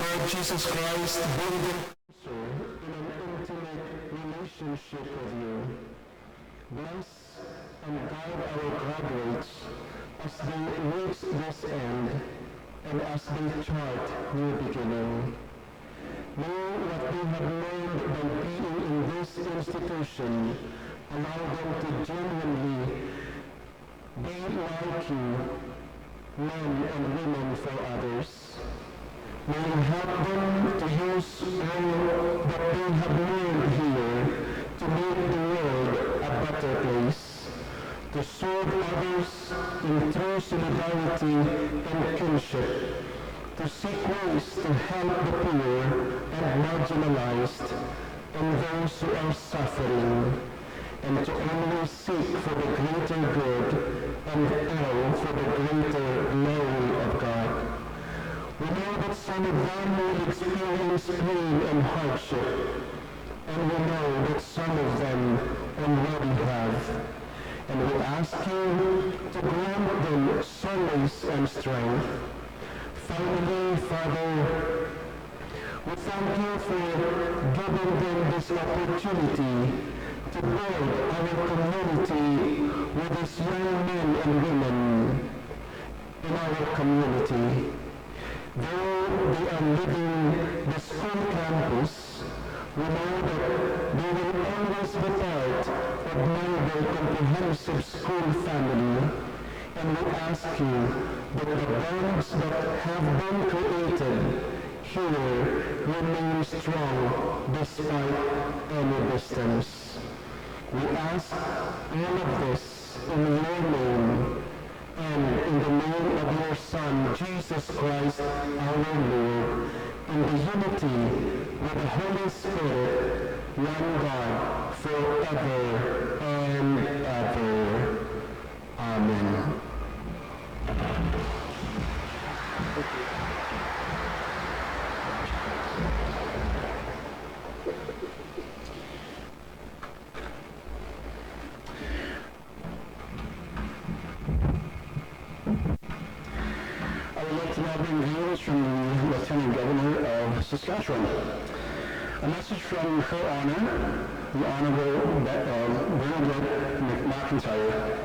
Lord Jesus Christ, bring them closer in an intimate relationship with you. Bless and guide our graduates as they reach this end and as they chart new beginning. May what they have learned by being in this institution allow them to genuinely be like you, men and women for others. May you help them to use all that they have learned here to make the world a better place, to serve others in true solidarity and kinship, to seek ways to help the poor and marginalized and those who are suffering, and to always seek for the greater good and all for the greater glory of God. We know that some of them will experience pain and hardship, and we know that some of them already have. And we ask you to grant them solace and strength. Finally, Father, we thank you for giving them this opportunity to build our community with these young men and women in our community. Though they are leaving the school campus, we know that they will always be part of Melville Comprehensive School family. And we ask you that the bonds that have been created here remain strong despite any distance. We ask all of this in your name and in the name of your Son, Jesus Christ, our Lord, in the unity with the Holy Spirit, one God, forever and ever. Amen. I would like to now bring views from the Lieutenant Governor of Saskatchewan. A message from Her Honor, the Honorable Bernadette McIntyre.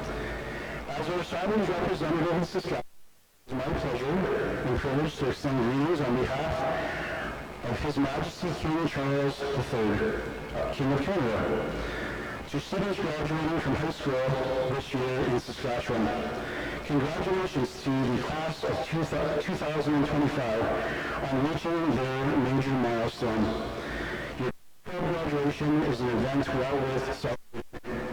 As our Sovereign Representative in Saskatchewan, it is my pleasure and privilege to extend greetings on behalf of His Majesty King Charles III, King of Canada, to students graduating from high school this year in Saskatchewan. Congratulations to the class of 2025 on reaching their major milestone. Your graduation is an event well worth celebrating.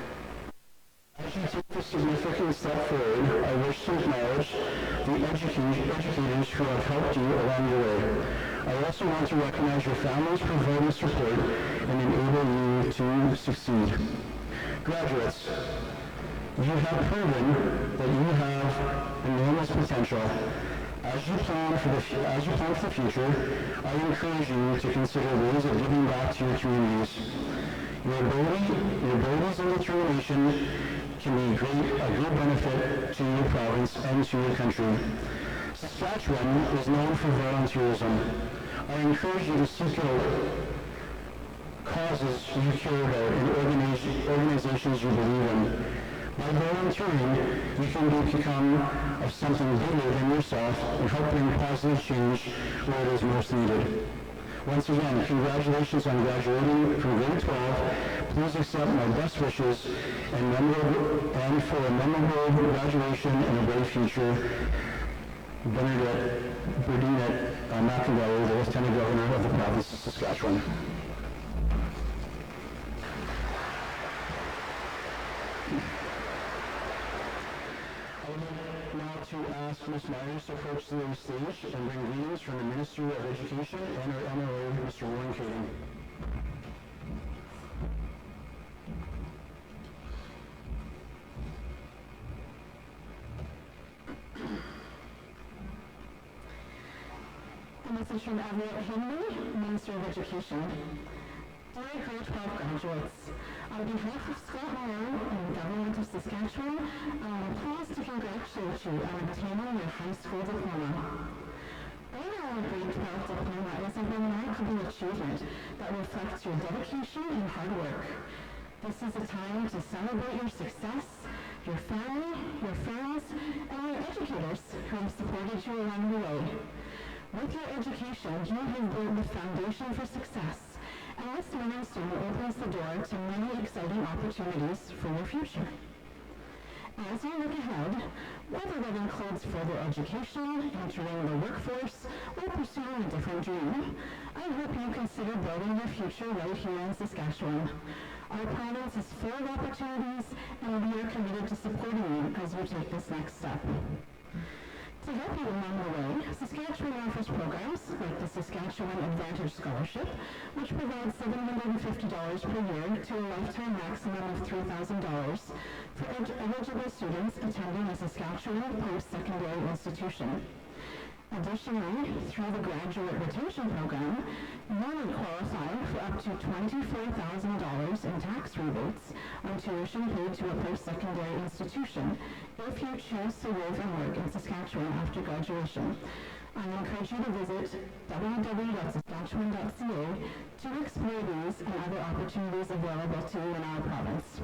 As you take this significant step forward, I wish to acknowledge the educators who have helped you along the way. I also want to recognize your families providing support and enable you to succeed. Graduates, you have proven that you have enormous potential. As you plan for the future, I encourage you to consider ways of giving back to your communities. Your abilities and determination can be a great benefit to your province and to your country. Saskatchewan is known for volunteerism. I encourage you to seek out causes you care about and organizations you believe in. By volunteering, you can become of something bigger than yourself and help bring positive change where it is most needed. Once again, congratulations on graduating from grade 12. Please accept my best wishes and for a memorable graduation and a bright future. Bernadette McIntyre, the Lieutenant Governor of the Province of Saskatchewan. I would like now to ask Ms. Myers to approach the stage and bring greetings from the Minister of Education and our MLA, Mr. Warren Kading. A message from Admiral Henry, Minister of Education. Dear grade 12 graduates, on behalf of Scott Malone and the Government of Saskatchewan, I am pleased to congratulate you on obtaining your high school diploma. Earning a grade 12 diploma is a remarkable achievement that reflects your dedication and hard work. This is a time to celebrate your success, your family, your friends, and your educators who have supported you along the way. With your education, you have built the foundation for success, and this milestone opens the door to many exciting opportunities for your future. As you look ahead, whether that includes further education, entering the workforce, or pursuing a different dream, I hope you consider building your future right here in Saskatchewan. Our province is full of opportunities, and we are committed to supporting you as you take this next step. To help you along the way, Saskatchewan offers programs like the Saskatchewan Advantage Scholarship, which provides $750 per year to a lifetime maximum of $3,000 for eligible students attending a Saskatchewan post-secondary institution. Additionally, through the Graduate Retention Program, you will qualify for up to $24,000 in tax rebates on tuition paid to a post-secondary institution if you choose to live and work in Saskatchewan after graduation. I encourage you to visit www.saskatchewan.ca to explore these and other opportunities available to you in our province.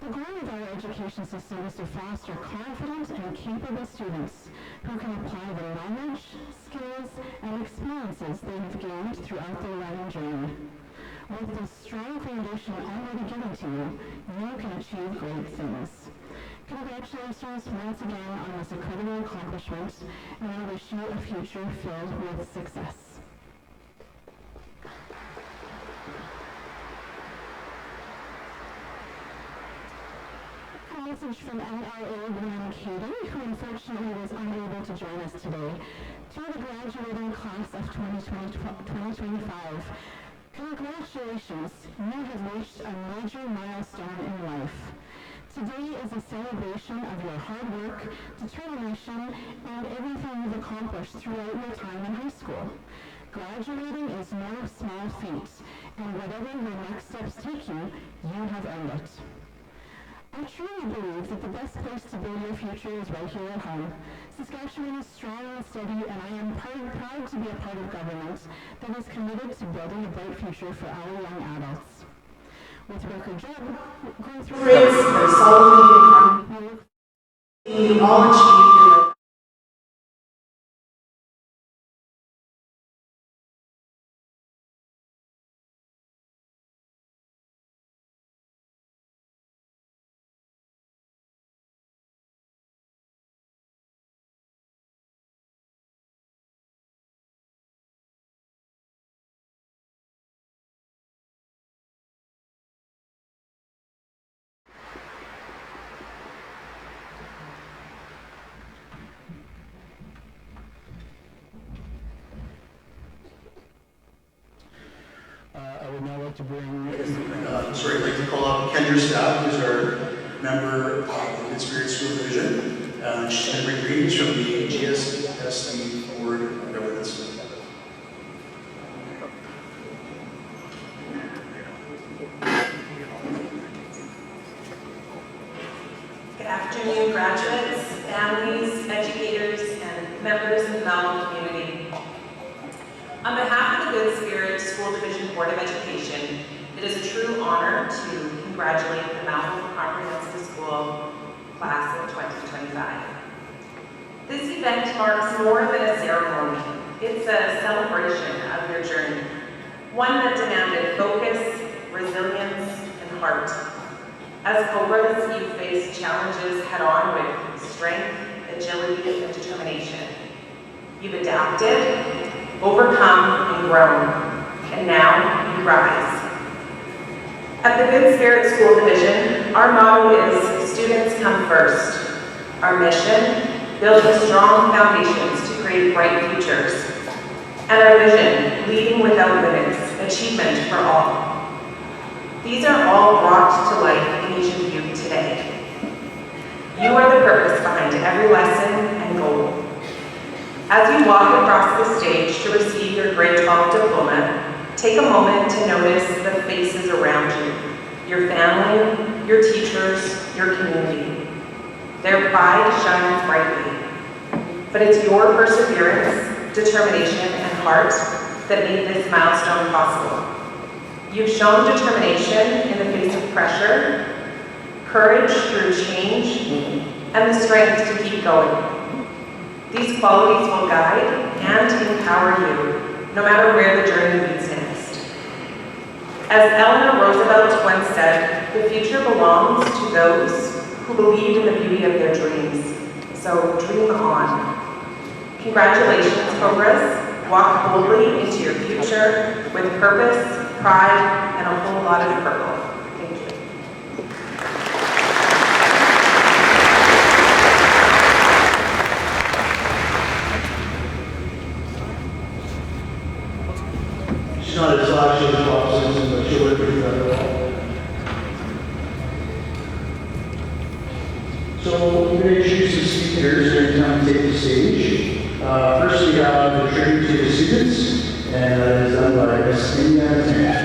The goal of our education system is to foster confident and capable students who can apply the knowledge, skills, and experiences they have gained throughout their learning journey. With this strong foundation already given to you, you can achieve great things. Congratulations once again on this incredible accomplishment, and I wish you a future filled with success. A message from MLA Warren Kading, who unfortunately was unable to join us today. To the graduating class of 2025, congratulations, you have reached a major milestone in life. Today is a celebration of your hard work, determination, and everything you've accomplished throughout your time in high school. Graduating is no small feat, and whatever your next steps take you, you have earned it. I truly believe that the best place to build your future is right here at home. Saskatchewan is strong and steady, and I am proud to be a part of government that is committed to building a bright future for our young adults. With record job going through for solving the economy, you all achieved your I would now like to bring... I'd like to call up Kendra Staff, who's our member of the Good Spirit School Division. She's going to bring greetings from the GSSD Board of Governance. Good afternoon, graduates, families, educators, and members of the Melville community. On behalf of the Good Spirit School Division Board of Education, it is a true honor to congratulate the Melville Comprehensive School class of 2025. This event marks more than a ceremony. It's a celebration of your journey, one that demanded focus, resilience, and heart. As Cobras, you face challenges head-on with strength, agility, and determination. You've adapted, overcome, and grown, and now you rise. At the Good Spirit School Division, our motto is students come first. Our mission, building strong foundations to create bright futures. And our vision, leading without limits, achievement for all. These are all brought to life in each of you today. You are the purpose behind every lesson and goal. As you walk across the stage to receive your grade 12 diploma, take a moment to notice the faces around you, your family, your teachers, your community. Their pride shines brightly, but it's your perseverance, determination, and heart that made this milestone possible. You've shown determination in the face of pressure, courage through change, and the strength to keep going. These qualities will guide and empower you, no matter where the journey leads next. As Eleanor Roosevelt once said, the future belongs to those who believe in the beauty of their dreams. So dream on. Congratulations, Cobras. Walk boldly into your future with purpose, pride, and a whole lot of purple. Thank you. She's not as loud as Boston, but she'll work pretty well. So we're going to introduce the speakers every time we take the stage. First we have the tribute to the students, and that is done by Miss Indiana Tan.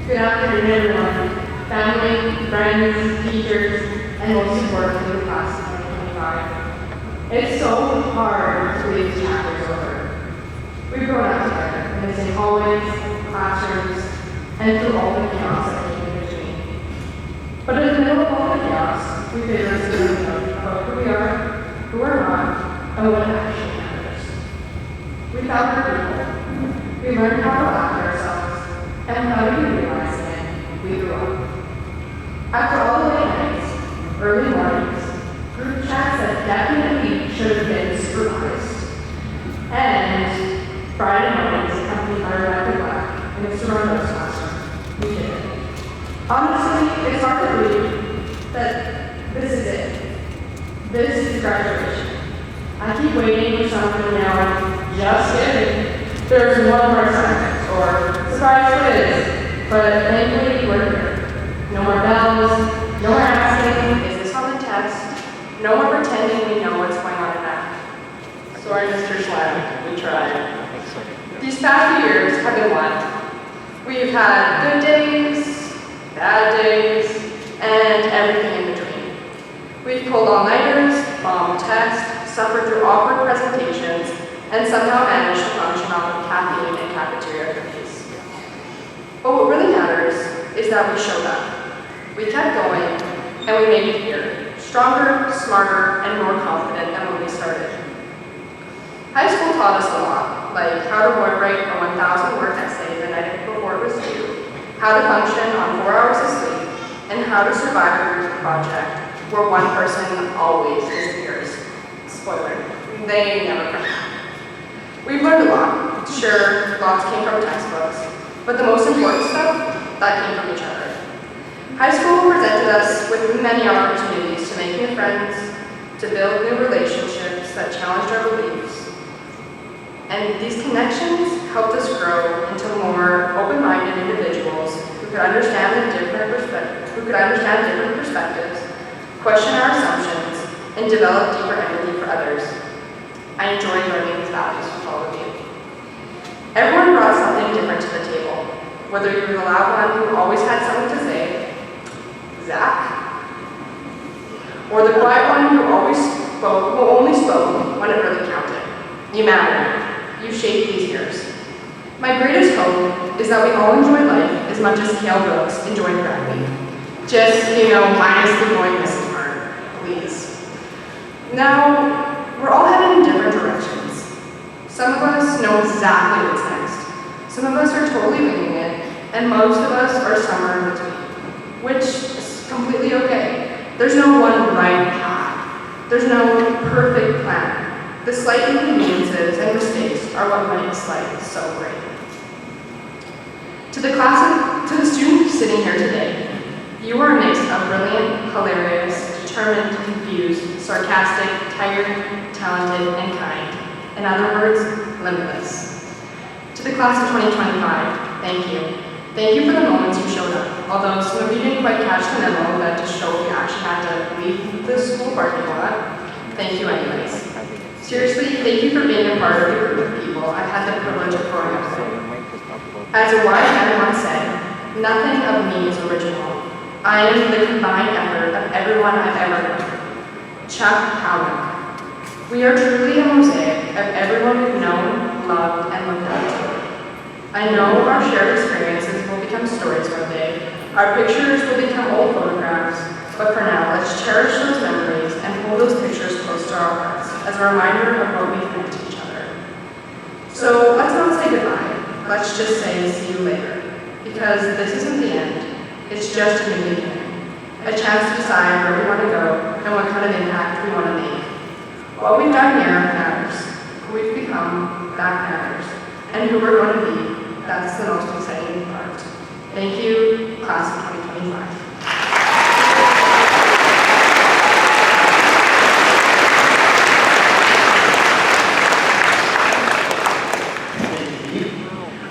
Good afternoon, everyone. Family, friends, teachers, and most importantly, the class of 2025. It's so hard to believe this chapter is over. We've grown up together in the same hallways, classrooms, and through all the chaos that came in between. But in the middle of all the chaos, we figured out about who we are, who we're not, and what actually matters. We found our people. We learned how to laugh at ourselves, and without even realizing it, we grew up. After all the late nights, early mornings, group chats that definitely should have been supervised, and Friday mornings accompanied by rapid laugh in Mr. Rondo's classroom, we did it. Honestly, it's hard to believe that this is it. This is graduation. I keep waiting for someone to yell, just kidding, there's one more assignment, or surprise quiz, but thankfully we're here. No more bells, no more asking, is this on the test? No more pretending we know what's going on in math. Sorry, Mr. Schlemm, we tried. These past few years have been wild. We've had good days, bad days, and everything in between. We've pulled all-nighters, bombed tests, suffered through awkward presentations, and somehow managed to function off of caffeine and cafeteria cookies. But what really matters is that we showed up. We kept going, and we made it here, stronger, smarter, and more confident than when we started. High school taught us a lot, like how to write a 1,000-word essay the night before it was due, how to function on 4 hours of sleep, and how to survive a group project where one person always disappears. Spoiler, they never come back. We've learned a lot. Sure, lots came from textbooks, but the most important stuff, that came from each other. High school presented us with many opportunities to make new friends, to build new relationships that challenged our beliefs. And these connections helped us grow into more open-minded individuals who could understand different perspectives, question our assumptions, and develop deeper empathy for others. I enjoyed learning these values from all of you. Everyone brought something different to the table, whether you were the loud one who always had something to say, Zach, or the quiet one who only spoke when it really counted. You matter. You shaped these years. My greatest hope is that we all enjoy life as much as Cale Brooks enjoyed rugby. Just, minus the going missing part, please. Now, we're all headed in different directions. Some of us know exactly what's next. Some of us are totally winging it, and most of us are somewhere in between, which is completely okay. There's no one right path. There's no perfect plan. The slight inconveniences and mistakes are what makes life so great. To the students sitting here today, you are a mix of brilliant, hilarious, determined, confused, sarcastic, tired, talented, and kind. In other words, limitless. To the class of 2025, thank you. Thank you for the moments you showed up. Although some of you didn't quite catch the memo that to show you actually had to leave the school parking lot, thank you anyways. Seriously, thank you for being a part of the group of people I've had the privilege of growing up with. As a wise man once said, nothing of me is original. I am the combined effort of everyone I've ever known. Chuck Howard. We are truly a mosaic of everyone we've known, loved, and looked up to. I know our shared experiences will become stories one day. Our pictures will become old photographs. But for now, let's cherish those memories and hold those pictures close to our hearts as a reminder of what we've meant to each other. So let's not say goodbye. Let's just say see you later. Because this isn't the end. It's just a new beginning. A chance to decide where we want to go and what kind of impact we want to make. What we've done here matters. Who we've become, that matters. And who we're going to be, that's the most exciting part. Thank you, class of 2025.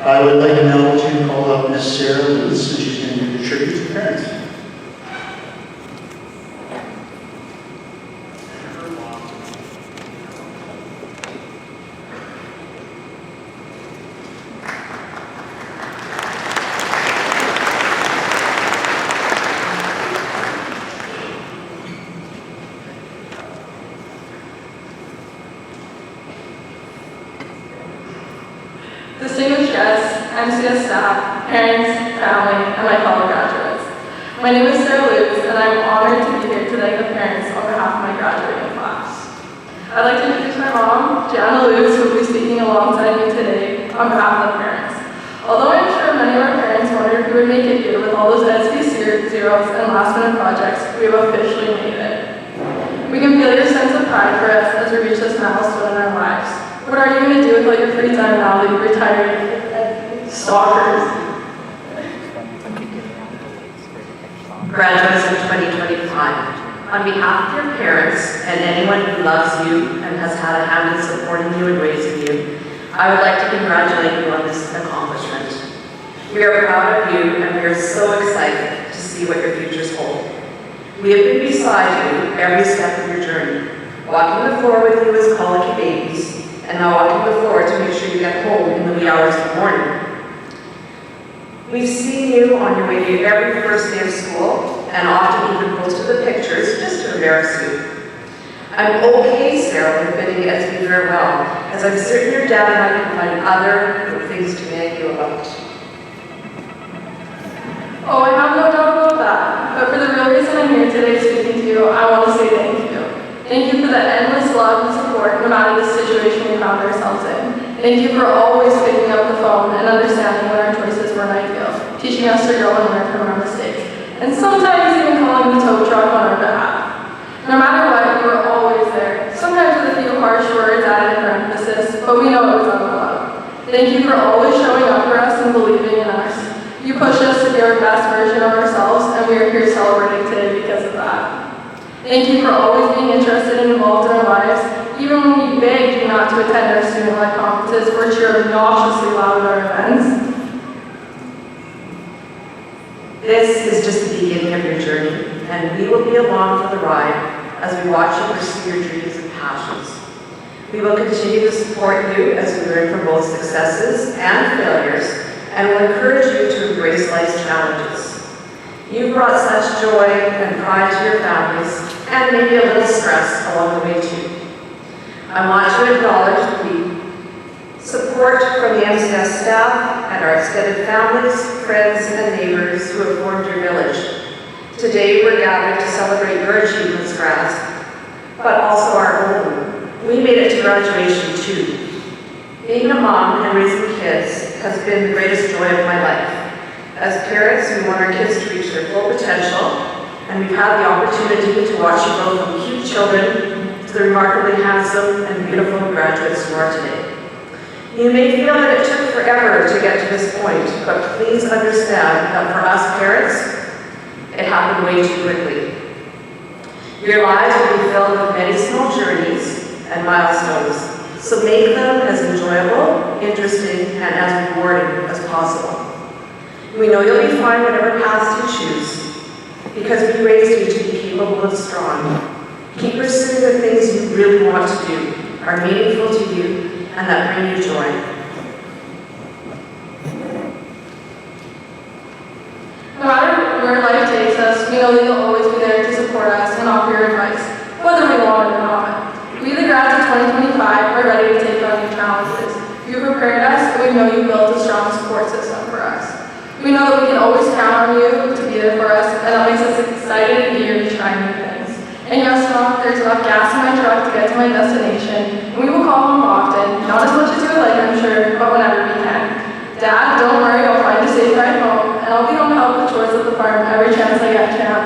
I would like now to call up Miss Sarah Lewis, and she's going to do the tribute to parents. Distinguished guests, MCS staff, parents, family, and my fellow graduates. My name is Sarah Lewis, and I'm honored to be here to thank the parents on behalf of my graduating class. I'd like to introduce my mom, Gianna Lewis, who will be speaking alongside me today on behalf of the parents. Although I'm sure many of our parents wondered if we would make it here with all those SB zeros and last-minute projects, we have officially made it. We can feel your sense of pride for us as we reach this milestone in our lives. What are you going to do with all your free time now that you're retired stalkers? Graduates of 2025, on behalf of your parents and anyone who loves you and has had a hand in supporting you and raising you, I would like to congratulate you on this accomplishment. We are proud of you and we are so excited to see what your futures hold. We have been beside you every step of your journey, walking the floor with you as colicky babies, and now walking the floor to make sure you get home in the wee hours of the morning. We've seen you on your way to every first day of school, and often even posted the pictures just to embarrass you. I'm okay, Sarah, with bidding SB farewell, as I'm certain your dad and I can find other good things to nag you about. Oh, I have no doubt about that. But for the real reason I'm here today speaking to you, I want to say thank you. Thank you for the endless love and support no matter the situation we found ourselves in. Thank you for always picking up the phone and understanding when our choices weren't ideal, teaching us to grow and learn from our mistakes, and sometimes even calling the tow truck on our behalf. No matter what, you were always there, sometimes with a few harsh words added for emphasis, but we know it was out of love. Thank you for always showing up for us and believing in us. You pushed us to be our best version of ourselves, and we are here celebrating today because of that. Thank you for always being interested and involved in our lives, even when we begged you not to attend our student-led conferences or cheer obnoxiously loud at our events. This is just the beginning of your journey, and we will be along for the ride as we watch you pursue your dreams and passions. We will continue to support you as we learn from both successes and failures, and will encourage you to embrace life's challenges. You brought such joy and pride to your families, and maybe a little stress along the way too. I want to acknowledge the support from the MCS staff and our extended families, friends, and neighbors who have formed your village. Today we're gathered to celebrate your achievements, grads, but also our own. We made it to graduation too. Being a mom and raising kids has been the greatest joy of my life. As parents, we want our kids to reach their full potential, and we've had the opportunity to watch you grow from cute children to the remarkably handsome and beautiful graduates you are today. You may feel that it took forever to get to this point, but please understand that for us parents, it happened way too quickly. Your lives will be filled with many small journeys and milestones, so make them as enjoyable, interesting, and as rewarding as possible. We know you'll be fine whatever paths you choose, because we raised you to be capable and strong. Keep pursuing the things you really want to do, are meaningful to you, and that bring you joy. No matter where life takes us, we know that you'll always be there to support us and offer your advice, whether we want it or not. We, the grads of 2025, are ready to take on new challenges. You've prepared us, and we know you built a strong support system for us. We know that we can always count on you to be there for us, and that makes us excited and eager to try new things. And yes, Mom, there's enough gas in my truck to get to my destination, and we will call home often, not as much as you would like, I'm sure, but whenever we can. Dad, don't worry, I'll find a safe ride home, and I'll be home to help with chores at the farm every chance I get, Champ.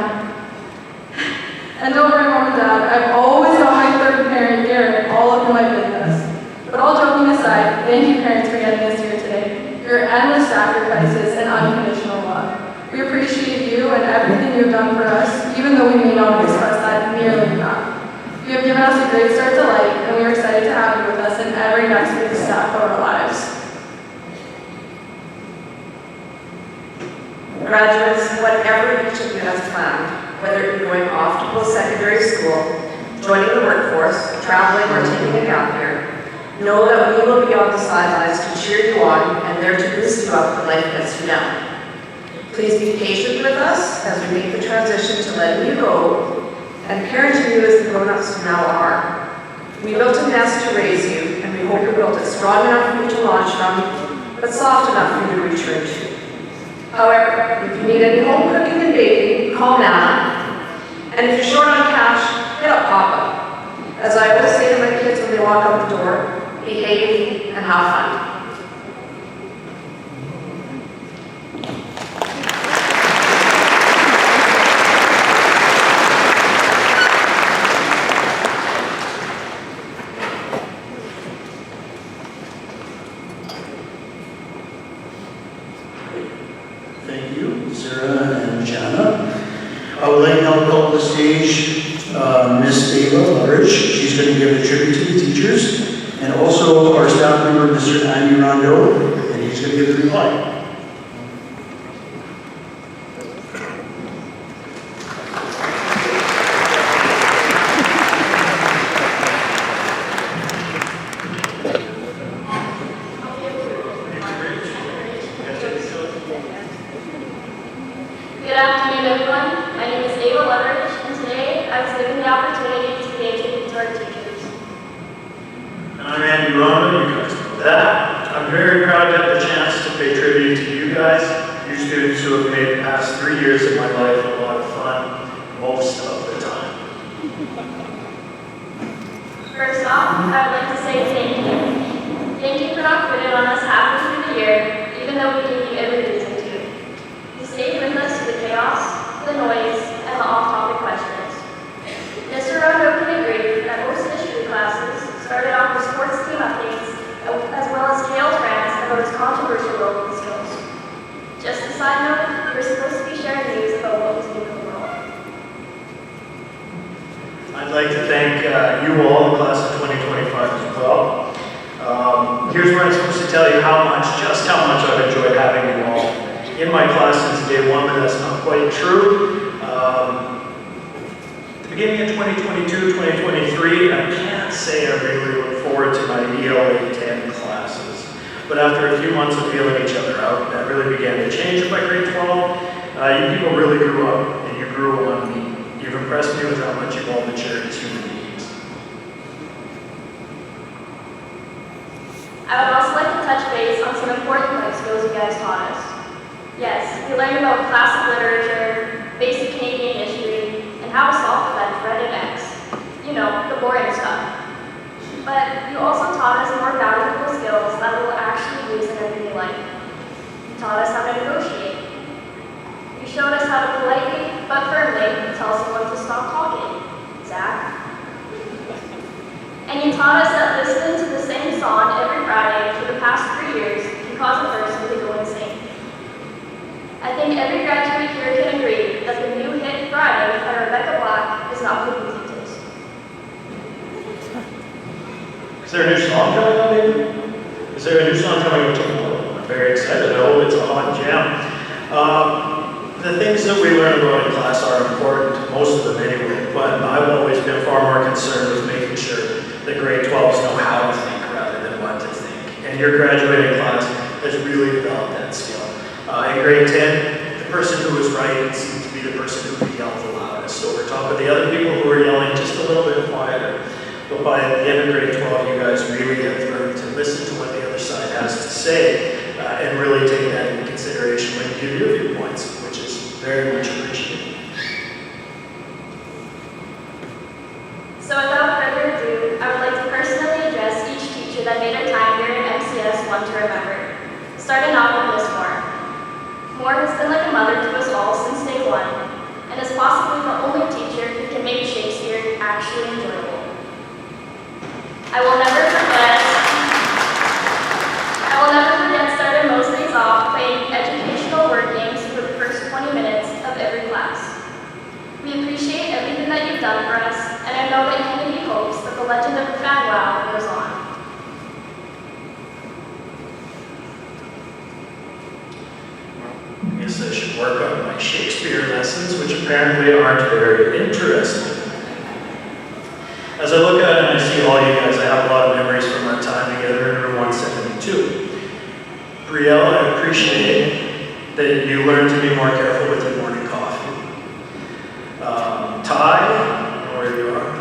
And don't worry, Mom and Dad, I've always got my third parent, Garrett, all up in my business. But all joking aside, thank you parents for getting us here today. Your endless sacrifices and unconditional love. We appreciate you and everything you've done for us, even though we may not express that nearly enough. You have given us a great start to life, and we are excited to have you with us in every next big step of our lives. Graduates, whatever each of you has planned, whether it be going off to post-secondary school, joining the workforce, traveling, or taking a gap year, know that we will be on the sidelines to cheer you on and there to boost you up when life gets you down. Please be patient with us as we make the transition to letting you go and parenting you as the grown-ups you now are. We built a nest to raise you, and we hope we built it strong enough for you to launch from, but soft enough for you to return to. However, if you need any home cooking and baking, call Nana. And if you're short on cash, hit up Papa. As I always say to my kids when they walk out the door, behave and have fun. Thank you, Sarah and Jana. I would like now to call to the stage Miss Ava Loveridge. She's going to give a tribute to the teachers, and also our staff member, Mr. Andy Rondo, and he's going to give the reply. Good afternoon, everyone. My name is Ava Leverage, and today I was given the opportunity to pay tribute to our teachers. And I'm Andy Rondo, you guys know that. I'm very proud to have the chance to pay tribute to you guys, you students who have made the past 3 years of my life a lot of fun, most of the time. First off, I would like to say thank you. Thank you for not quitting on us halfway through the year, even though we gave you every reason to. You stayed with us through the chaos, the noise, and the off-topic questions. Mr. Rondo can agree that most history classes started off with sports team updates, as well as tales rants about his controversial local skills. Just a side note, we're supposed to be sharing news about what was new in the world. I'd like to thank you all, the class of 2025 as well. Here's where I'm supposed to tell you just how much I've enjoyed having you all in my class since day one, but that's not quite true. At the beginning of 2022, 2023, I can't say I really look forward to my ELA 10 classes. But after a few months of feeling each other out, that really began to change by grade 12. You people really grew up, and you grew on me. You've impressed me with how much you've all matured as human beings. I would also like to touch base on some important life skills you guys taught us. Yes, we learned about classic literature, basic Canadian history, and how to solve that dreaded X. You know, the boring stuff. But you also taught us more valuable skills that we will actually use in everyday life. You taught us how to negotiate. You showed us how to politely but firmly, tells someone to stop talking. Zach. And you taught us that listening to the same song every Friday for the past 3 years can cause a person to go insane. I think every graduate here can agree that the new hit Friday by Rebecca Black is not good music taste. Is there a new song coming out, maybe? Is there a new song coming out tomorrow? I'm very excited. I hope it's a hot jam. The things that we learn about in class are important, most of them anyway, but I've always been far more concerned with making sure that grade 12s know how to think rather than what to think. And your graduating class has really developed that skill. In grade 10, the person who was right seemed to be the person who could yell the loudest over top of the other people who were yelling just a little bit quieter. But by the end of grade 12, you guys really have learned to listen to what the other side has to say and really take that into consideration when you give your viewpoints, which is very much appreciated. So without further ado, I would like to personally address each teacher that made our time here at MCS one to remember. Starting off with Miss Moore. Moore has been like a mother to us all since day one, and is possibly the only teacher who can make Shakespeare actually enjoyable. I will never forget starting most days off playing educational word games for the first 20 minutes of every class. We appreciate everything that you've done for us, and I know that Kennedy hopes that the legend of Fan Wow goes on. I guess I should work on my Shakespeare lessons, which apparently aren't very interesting. As I look at it and I see all you guys, I have a lot of memories from our time together in room 172. Brielle, I appreciate that you learned to be more careful with your morning coffee. Ty, I know where you are.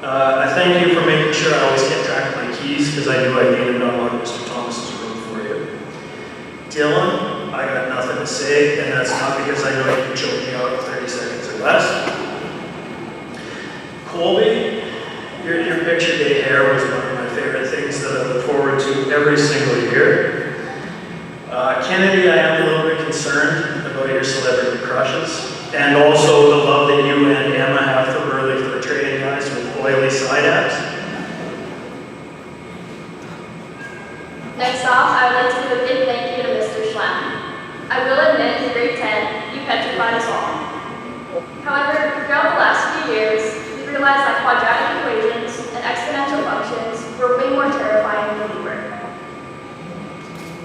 I thank you for making sure I always kept track of my keys because I knew I needed to unlock Mr. Thomas's room for you. Dylan, I got nothing to say, and that's not because I know you can choke me out in 30 seconds or less. Colby, your picture day hair was one of my favorite things that I look forward to every single year. Kennedy, I am a little bit concerned about your celebrity crushes, and also the love that you and Emma have for burly fur trading guys with oily side abs. Next off, I would like to give a big thank you to Mr. Schlamm. I will admit, in grade 10, you petrified us all. However, throughout the last few years, we realized that quadratic equations and exponential functions were way more terrifying than we were.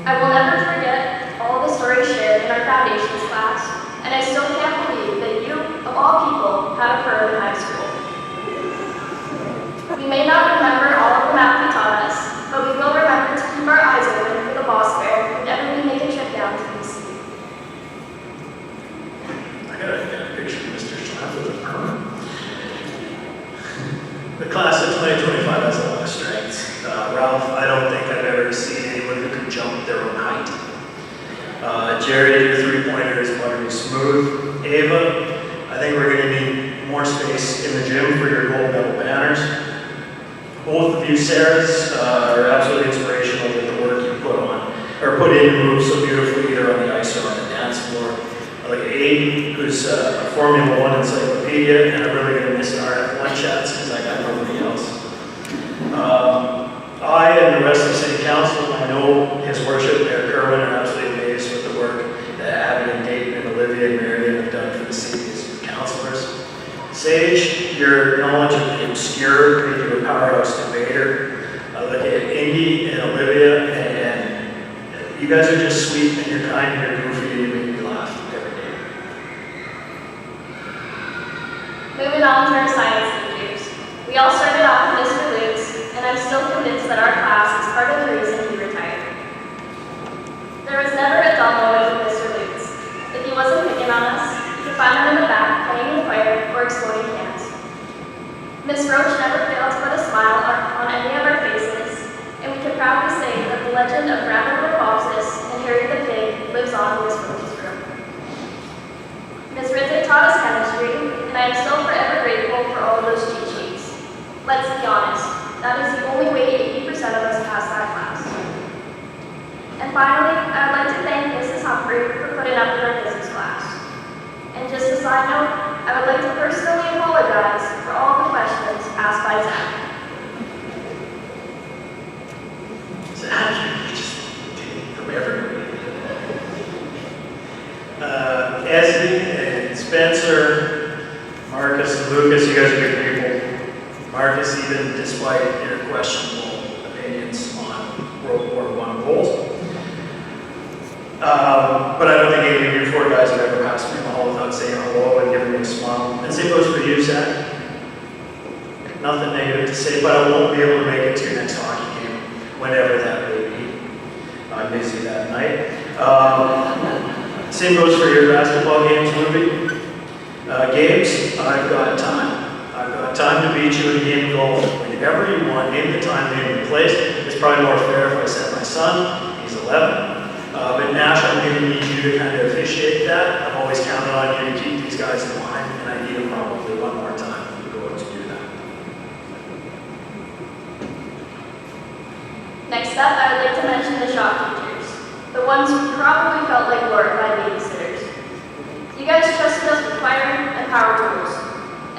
I will never forget all the stories shared in our foundations class, and I still can't believe that you, of all people, had a perm in high school. We may not remember all of the math you taught us, but we will remember to keep our eyes open for the boss bear whenever we make a trip down to DC. I gotta get a picture of Mr. Schlamm with a perm. The class of 2025 has a lot of strengths. Ralph, I don't think I've ever seen anyone who can jump their own height. Jared, your three-pointer is buttery smooth. Ava, I think we're going to need more space in the gym for your gold medal banners. Both of you, Sarahs, are absolutely inspirational with the work you put in and move so beautifully either on the ice or on the dance floor. I like Aiden, who's a Formula 1 encyclopedia, and I'm really going to miss our F1 chats because I got nobody else. I and the rest of City Council, I know His Worship Mayor Kerwin are absolutely amazed with the work that Abby and Dayton and Olivia and Marion have done for the city as your councilors. Sage, your knowledge of the obscure made you a powerhouse debater. I look at Indy and Olivia, and you guys are just sweet and you're kind and you're goofy and you make me laugh every day. Moving on to our science teachers. We all started off with Mr. Lutz, and I'm still convinced that our class is part of the reason he retired. There was never a dull moment with Mr. Lutz. If he wasn't picking on us, you could find him in the back playing with fire or exploding cans. Miss Roach never failed to put a smile on any of our faces, and we can proudly say that the legend of Grandmother Bobsis and Harry the Pig lives on in Miss Roach's room. Miss Riddick taught us chemistry, and I am still forever grateful for all of those cheat sheets. Let's be honest, that is the only way 80% of us pass that class. And finally, I would like to thank Mrs. Humphrey for putting up with our physics class. And just a side note, despite their questionable opinions on World War I goals. But I don't think any of you four guys have ever passed me in the hall without saying hello and giving me a smile. And same goes for you, Zach. Nothing negative to say, but I won't be able to make it to your next hockey game, whenever that may be. I'm busy that night. Same goes for your basketball games, Ruby. Games, I've got time. I've got time to beat you in a game of golf whenever you want. Name the time, name the place. It's probably more fair if I said my son. He's 11. But Nash, I'm going to need you to kind of officiate that. I've always counted on you to keep these guys in line, and I need them probably one more time to go out to do that. Next up, I would like to mention the shop teachers, the ones who probably felt like glorified babysitters. You guys trusted us with fire and power tools,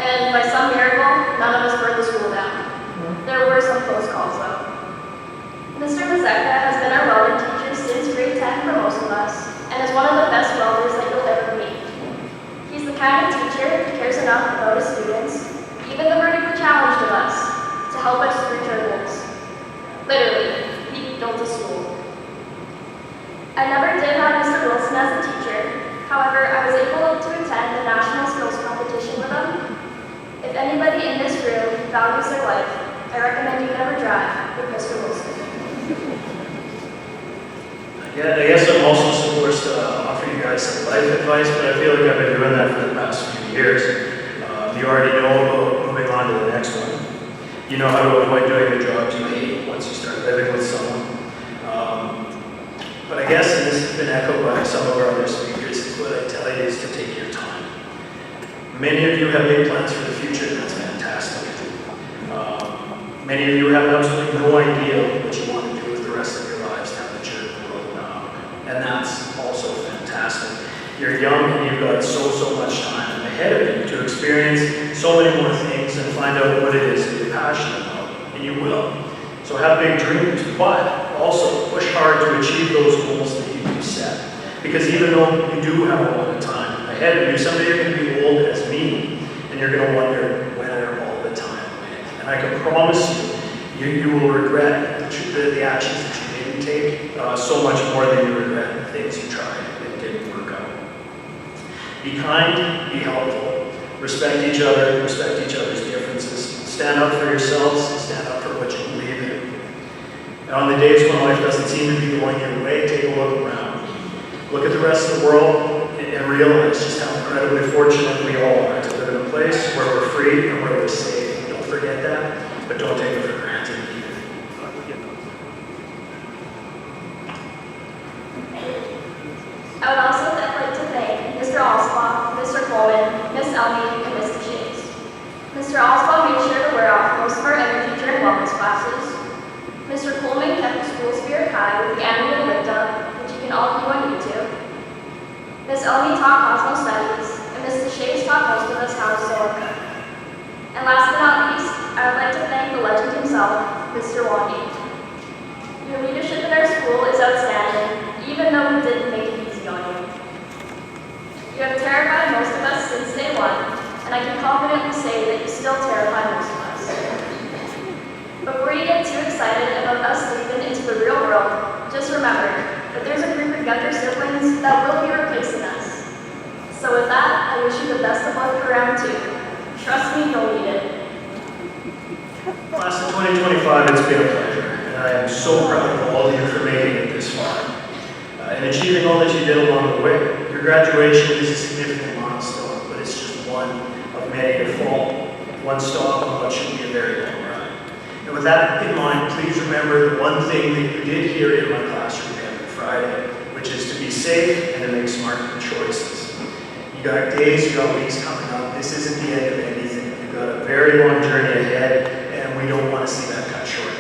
and by some miracle, none of us burned the school down. There were some close calls though. Mr. Mazeka has been our welding teacher since grade 10 for most of us, and is one of the best welders that you'll ever meet. He's the kind of teacher who cares enough about his students, even the vertically challenged of us, to help us reach our goals. Literally, he built a school. I never did have Mr. Wilson as a teacher. However, I was able to attend the national skills competition with him. If anybody in this room values their life, I recommend you never drive with Mr. Wilson. I guess I'm also supposed to offer you guys some life advice, but I feel like I've been doing that for the past few years. You already know about moving on to the next one. You know how to avoid doing the jobs you hate once you start living with someone. But I guess, and this has been echoed by some of our other speakers, is what I tell you is to take your time. Many of you have big plans for the future, and that's fantastic. Many of you have absolutely no idea what you want to do with the rest of your lives now that you're grown up. And that's also fantastic. You're young and you've got so much time ahead of you to experience so many more things and find out what it is that you're passionate about. And you will. So have big dreams, but also push hard to achieve those goals that you set. Because even though you do have a lot of time ahead of you, someday you're going to be old as me, and you're going to wonder where all the time went. And I can promise you will regret the actions that you didn't take so much more than you regret the things you tried and didn't work out. Be kind, be helpful, respect each other, respect each other's differences, stand up for yourselves, stand up for what you believe in. And on the days when life doesn't seem to be going your way, take a look around. Look at the rest of the world and realize just how incredibly fortunate we all are to live in a place where we're free and where we're safe. Don't forget that, but don't take it for granted either. I would also like to thank Mr. Alspaugh, Mr. Coleman, Ms. Elmy, and Mr. Shays. Mr. Alspaugh made sure to wear off most of our energy during wellness classes. Mr. Coleman kept the school spirit high with the annual lift up, which you can all view on YouTube. Ms. Elmy taught Cosmo Studies, and Mr. Shays taught most of us how to sew and cook. And last but not least, I would like to thank the legend himself, Mr. Wandy. Your leadership in our school is outstanding, even though we didn't make it easy on you. You have terrified most of us since day one, and I can confidently say that you still terrify most of us. Before you get too excited about us leaping into the real world, just remember that there's a group of younger siblings that will be replacing us. So with that, I wish you the best of luck for round 2. Trust me, you'll need it. Class of 2025, it's been a pleasure, and I am so proud of all of you for making it this far and achieving all that you did along the way. Your graduation is a significant milestone, but it's just one of many to follow. One stop on what should be a very long ride. And with that in mind, please remember the one thing that you did here in my classroom every Friday, which is to be safe and to make smart choices. You got days, you got weeks coming up. This isn't the end of anything. You've got a very long journey ahead, and we don't want to see that cut short.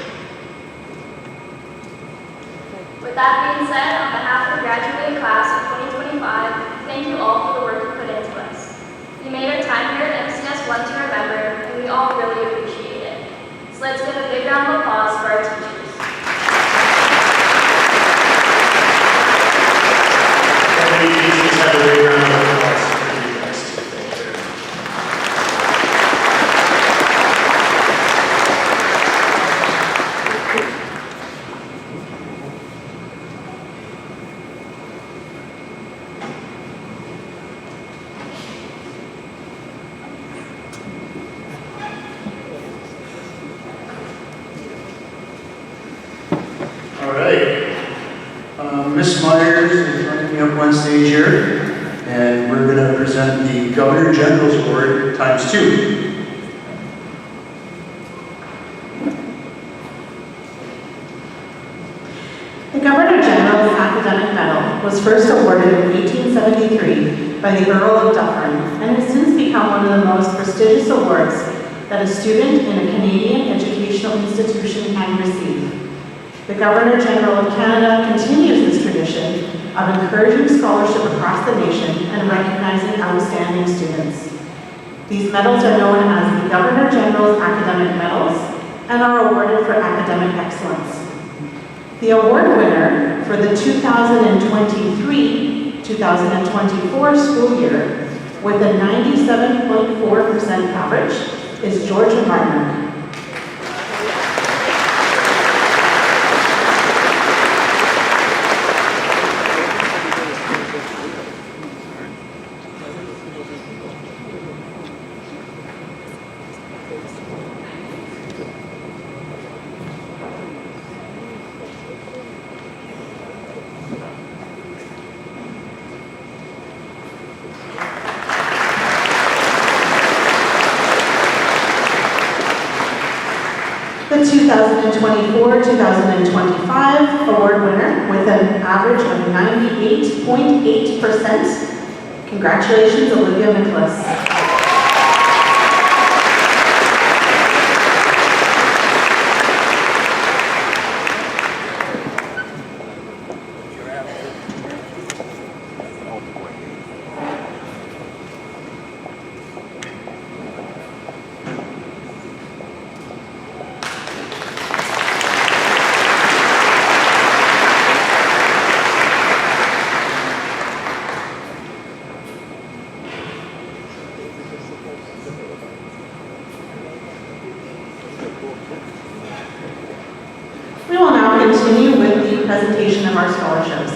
With that being said, on behalf of the graduating class of 2025, thank you all for the work you put into us. You made our time here at MCS one to remember, and we all really appreciate it. So let's give a big round of applause for our teachers. Please have a big round of applause for you guys too. Thank you very much. Miss Myers is running me up one stage here, and we're going to present the Governor General's Award ×2. The Governor General's Academic Medal was first awarded in 1873 by the Earl of Dufferin and has since become one of the most prestigious awards that a student in a Canadian educational institution can receive. The Governor General of Canada continues this tradition of encouraging scholarship across the nation and recognizing outstanding students. These medals are known as the Governor General's Academic Medals and are awarded for academic excellence. The award winner for the 2023-2024 school year with a 97.4% average is Georgia Martin. The 2024-2025 award winner with an average of 98.8%. Congratulations, Olivia Nicholas. We will now continue with the presentation of our scholarships.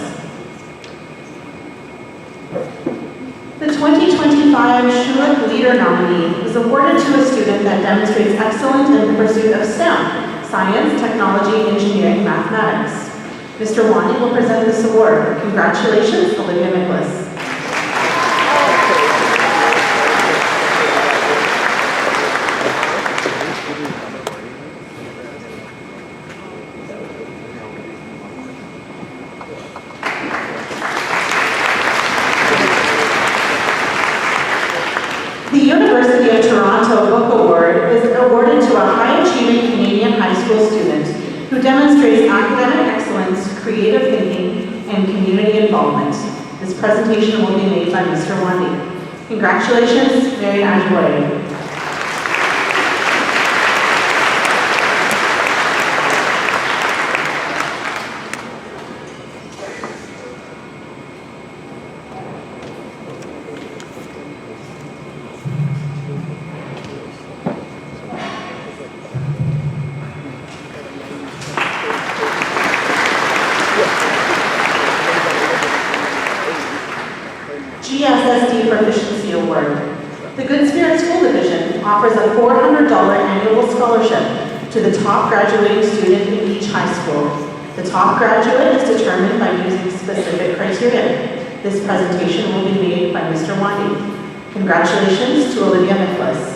The 2025 Schulich Leader nominee was awarded to a student that demonstrates excellence in the pursuit of STEM, science, technology, engineering, mathematics. Mr. Wani will present this award. Congratulations, Olivia Nicholas. The University of Toronto Book Award is awarded to a high-achieving Canadian high school student who demonstrates academic excellence, creative thinking, and community involvement. This presentation will be made by Mr. Wandi. Congratulations, Mary Ajoy. GSSD Proficiency Award. The Good Spirit School Division offers a $400 annual scholarship to the top graduating student in each high school. The top graduate is determined by using specific criteria. This presentation will be made by Mr. Wandi. Congratulations to Olivia Nicholas.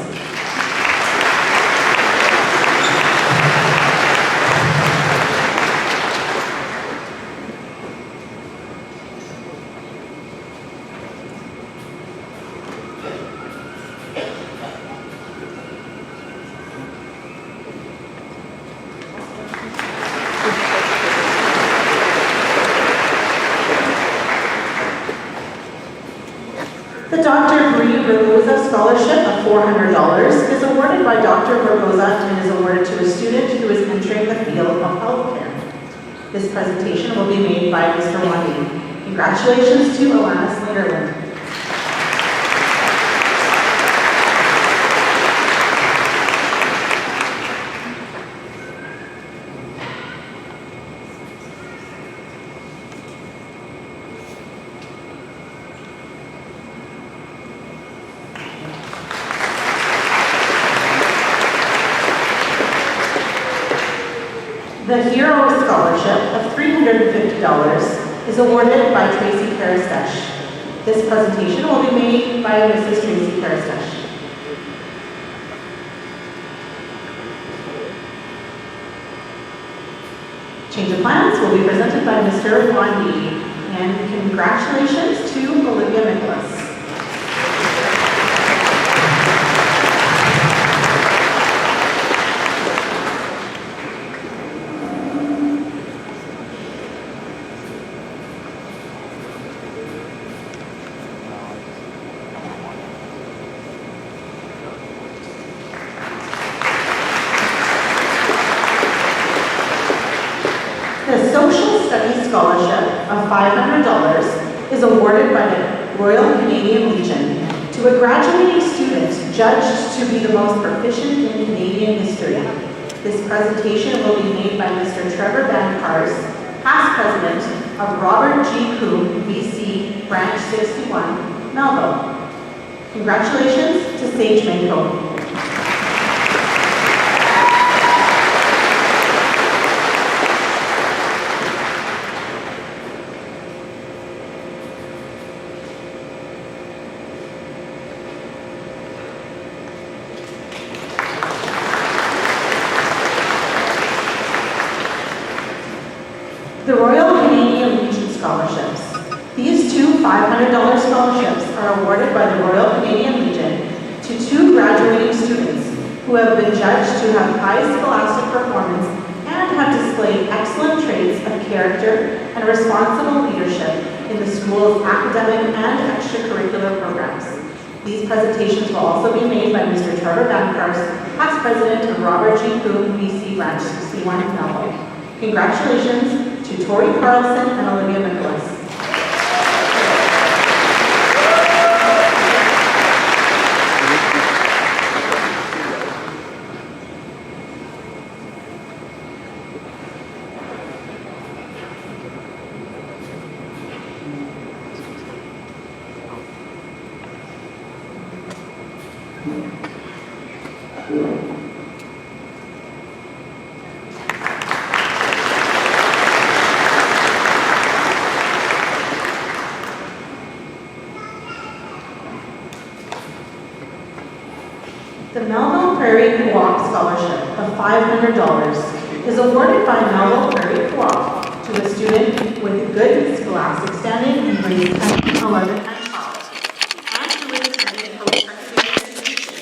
The Dr. Bree Barboza Scholarship of $400 is awarded by Dr. Barboza and is awarded to a student who is entering the field of healthcare. This presentation will be made by Mr. Wandi. Congratulations to Alana Slingerland. The Hero Scholarship of $350 is awarded by Tracy Karastesh. This presentation will be made by Mrs. Tracy Karastesh. Change of plans will be presented by Mr. Juan Lee, and congratulations to Olivia Nicholas. The Social Studies Scholarship of $500 is awarded by the Royal Canadian Legion to a graduating student judged to be the most proficient in Canadian history. This presentation will be made by Mr. Trevor Van Cars, past president of Robert G. Coombe, BC, Branch 61, Melville. Congratulations to Sage Manco. The Royal Canadian Legion Scholarships. These two $500 scholarships are awarded by the Royal Canadian Legion to two graduating students who have been judged to have high scholastic performance and have displayed excellent traits of character and responsible leadership in the school's academic and extracurricular programs. These presentations will also be made by Mr. Trevor Van Cars, past president of Robert G. Coombe, BC, Branch 61, Melville. Congratulations to Tori Carlson and Olivia Nicholas. The Melville Prairie Co-op Scholarship of $500 is awarded by Melville Prairie Co-op to a student with good scholastic standing in grades 10, 11, and 12, and who is attending post-secondary education.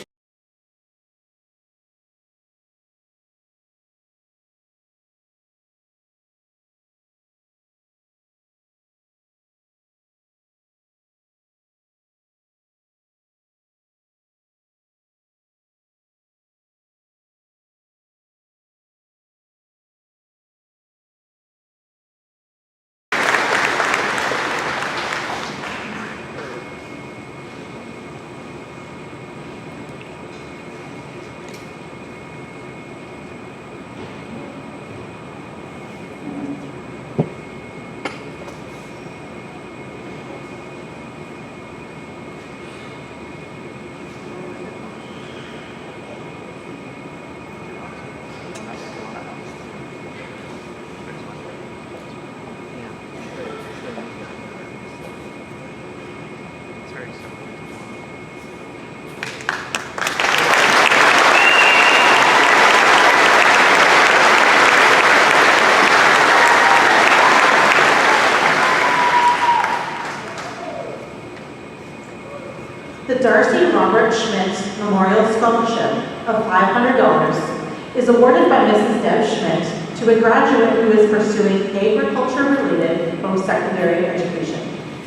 The Darcy Robert Schmidt Memorial Scholarship of $500 is awarded by Mrs. Deb Schmidt to a graduate who is pursuing agriculture-related post-secondary education.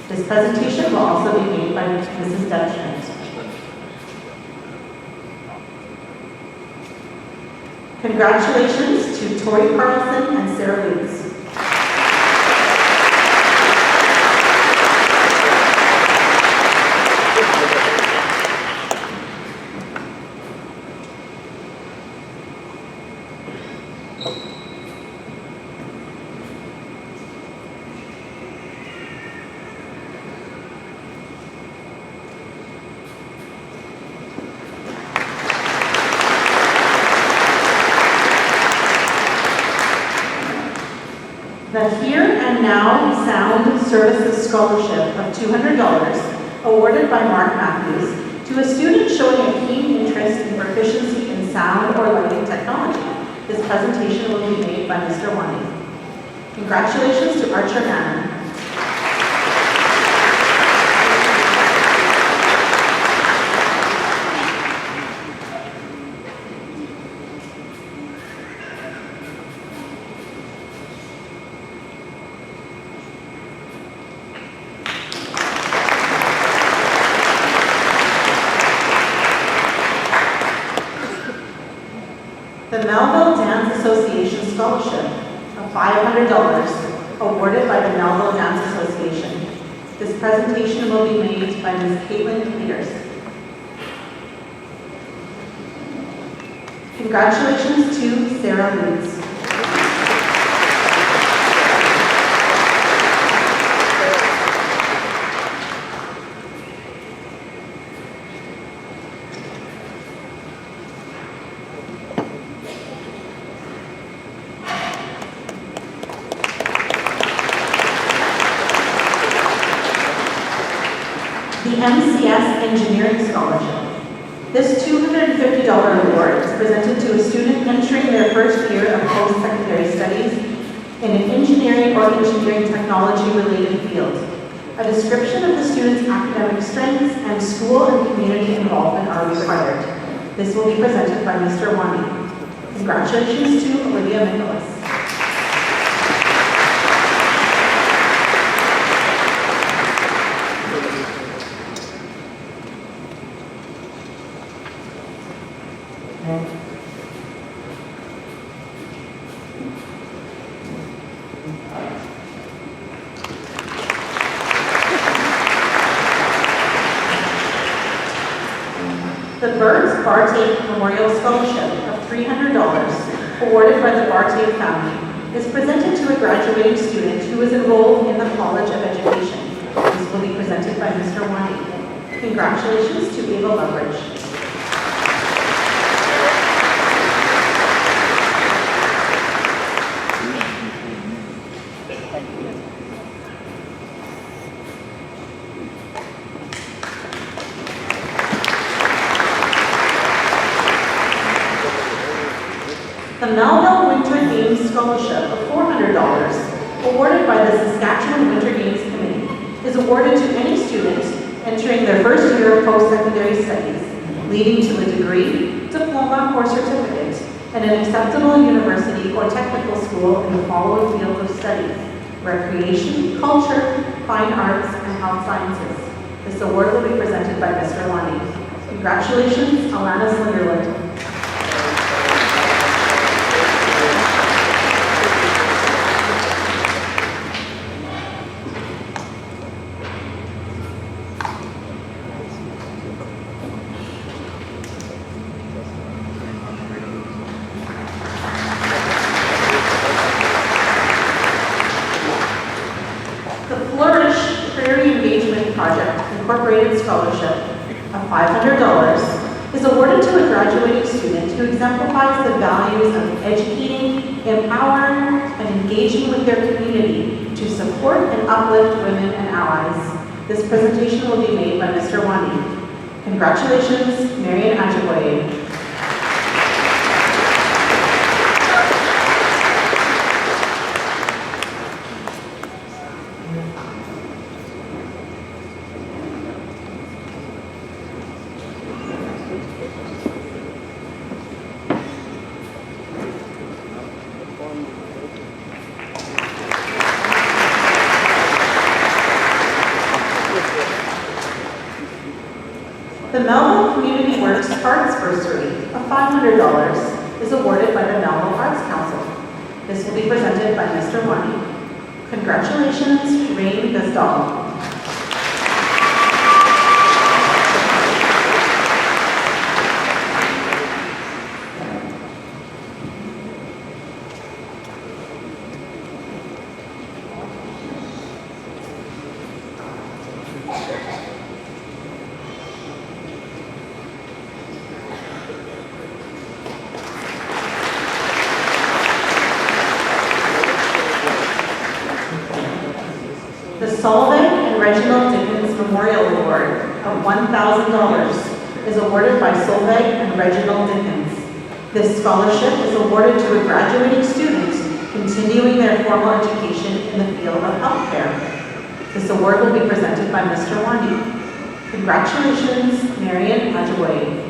This presentation will also be made by Mrs. Deb Schmidt. Congratulations to Tori Carlson and Sarah Lutz. The Here and Now Sound Services Scholarship of $200 awarded by Mark Matthews to a student showing a keen interest in proficiency in sound or lighting technology. This presentation will be made by Mr. Wani. Congratulations to Archer Gannon. The Melville Dance Association Scholarship of $500 awarded by the Melville Dance Association. This presentation will be made by Ms. Caitlin Peters. Congratulations to Sarah Lutz. The MCS Engineering Scholarship. This $250 award is presented to a student entering their first year of post-secondary studies in an engineering or engineering technology-related field. A description of the student's academic strengths and school and community involvement are required. This will be presented by Mr. Wani. Congratulations to Olivia Nicholas. The Birds Bartape Memorial Scholarship of $300 awarded by the Bartape family is presented to a graduating student who is enrolled in the College of Education. This will be presented by Mr. Wani. Congratulations to Ava Loveridge. The Melville Winter Games Scholarship of $400, awarded by the Saskatchewan Winter Games Committee, is awarded to any student entering their first year of post-secondary studies, leading to a degree, diploma, or certificate in an acceptable university or technical school in the following fields of study: recreation, culture, fine arts, and health sciences. This award will be presented by Mr. Wani. Congratulations, Alana Slingerland. Incorporated Scholarship of $500 is awarded to a graduating student who exemplifies the values of educating, empowering, and engaging with their community to support and uplift women and allies. This presentation will be made by Mr. Wani. Congratulations, Marian Ajiboye. The Melville Community Works Arts Bursary of $500 is awarded by the Melville Arts Council. This will be presented by Mr. Wani. Congratulations, Rain Gasdal. Solveig and Reginald Dickens Memorial Award of $1,000 is awarded by Solveig and Reginald Dickens. This scholarship is awarded to a graduating student continuing their formal education in the field of healthcare. This award will be presented by Mr. Wandi. Congratulations, Marian Ajaboy.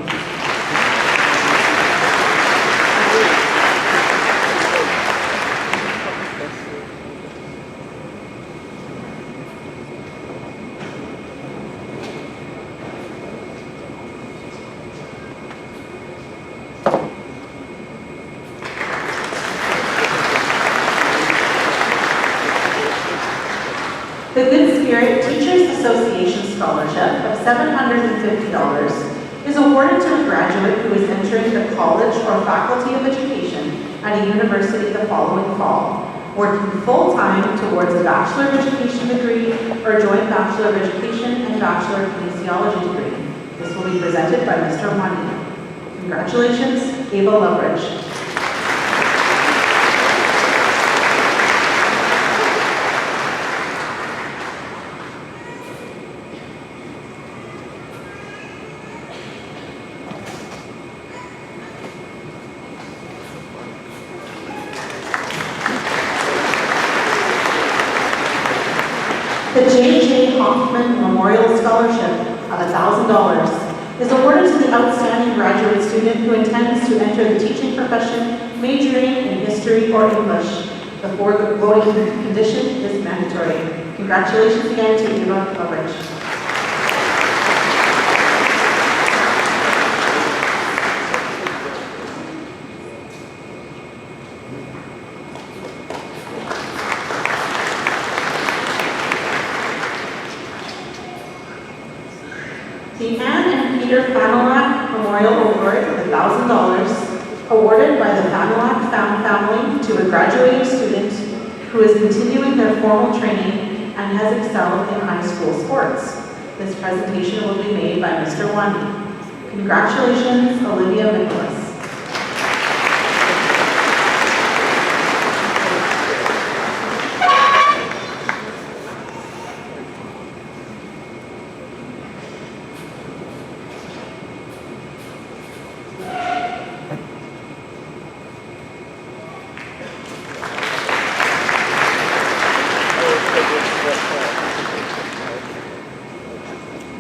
The Good Spirit Teachers Association Scholarship of $750 is awarded to a graduate who is entering the College or Faculty of Education at a university the following fall, working full-time towards a Bachelor of Education degree or Joint Bachelor of Education and Bachelor of Kinesiology degree. This will be presented by Mr. Wandi. Congratulations, Ava Loveridge. The J.J. Hoffman Memorial Scholarship of $1,000 is awarded to the outstanding graduate student who intends to enter the teaching profession, majoring in history or English. The foregoing condition is mandatory. Congratulations again to Eva Loveridge. The Anne and Peter Fanelak Memorial Award of $1,000 awarded by the Fanelak family to a graduating student who is continuing their formal training and has excelled in high school sports. This presentation will be made by Mr. Wandi. Congratulations, Olivia Nicholas.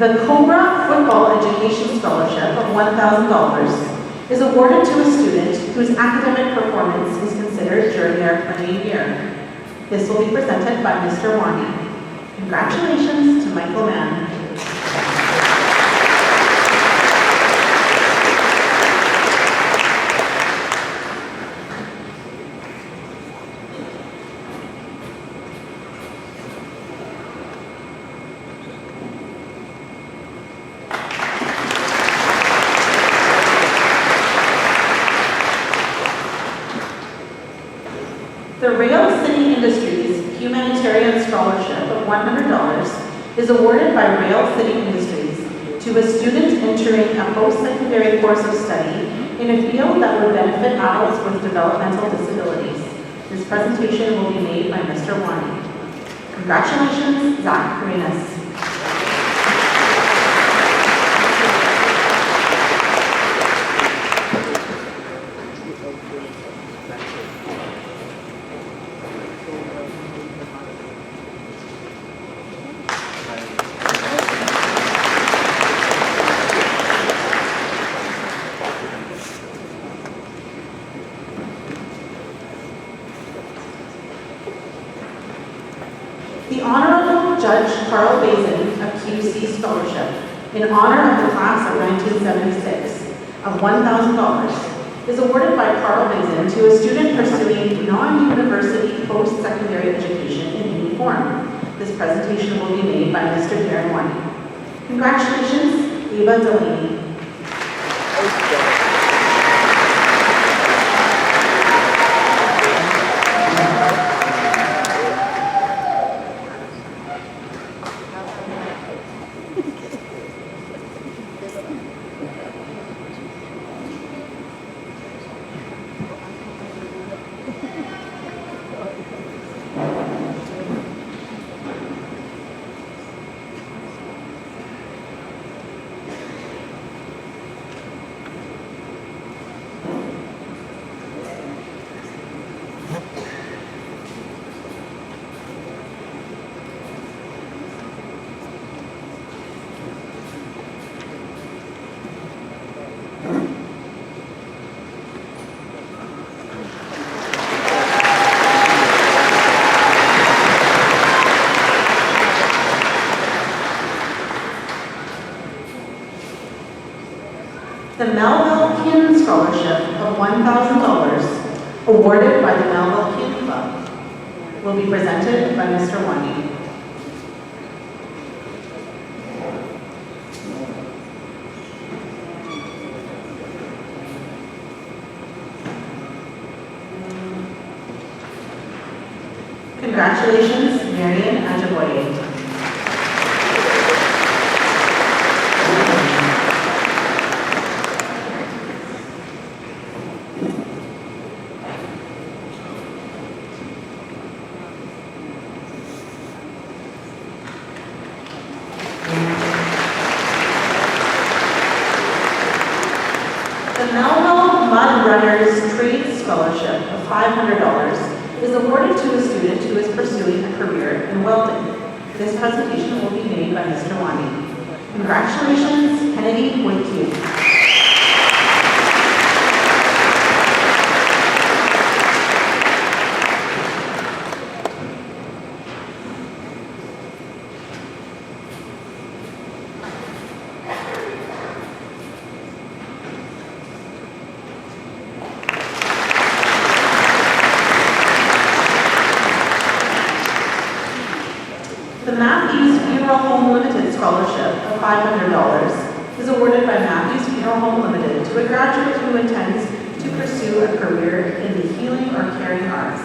The Cobra Football Education Scholarship of $1,000 is awarded to a student whose academic performance is considered during their playing year. This will be presented by Mr. Wandi. Congratulations to Michael Mann. The Rail City Industries Humanitarian Scholarship of $100 is awarded by Rail City Industries to a student entering a post-secondary course of study in a field that would benefit adults with developmental disabilities. This presentation will be made by Mr. Wandi. Congratulations, Zach Arenas. The Honorable Judge Carl Bazin, a QC Scholarship, in honor of the class of 1976, of $1,000, is awarded by Carl Bazin to a student pursuing non-university post-secondary education in any form. This presentation will be made by Mr. Darren Wandi. Congratulations, Eva Delaney. the Melville Comprehensive Club will be presented by Mr. Wendy. Congratulations, Marian Ajaboye. The Melville Mud Runners Trade Scholarship of $500 is awarded to a student who is pursuing a career in welding. This presentation will be made by Mr. Wani. Congratulations, Kennedy Waitue. The Matthews Funeral Home Limited Scholarship of $500 is awarded by Matthews Funeral Home Limited to a graduate who intends to pursue a career in the healing or caring arts.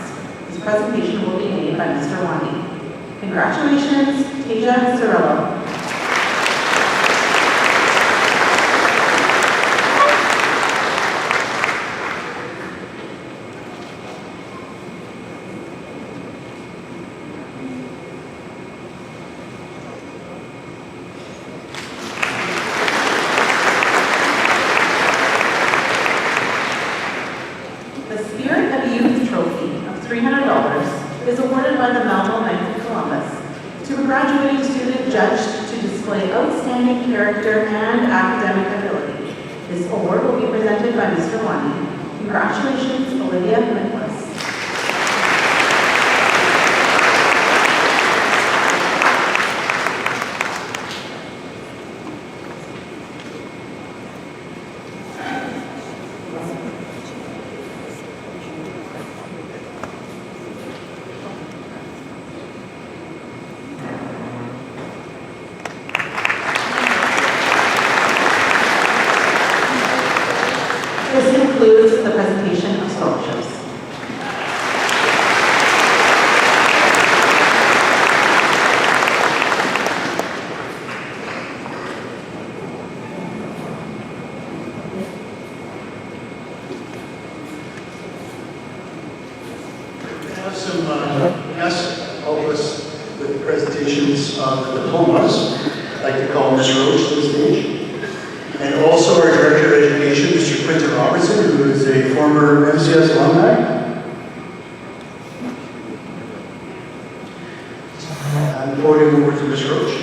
This presentation will be made by Mr. Wani. Congratulations, Tasia Cirillo. The Spirit of Youth Trophy of $300 is awarded by the Melville Knights of Columbus to a graduating student judged to display outstanding character and academic ability. This award will be presented by Mr. Wani. Congratulations, Olivia Nicholas. This concludes the presentation of scholarships. We have some guests help us with the presentations of the diplomas. I'd like to call Ms. Roach to the stage. And also our Director of Education, Mr. Quinton Robertson, who is a former MCS alumni. And the podium over to Ms. Roach.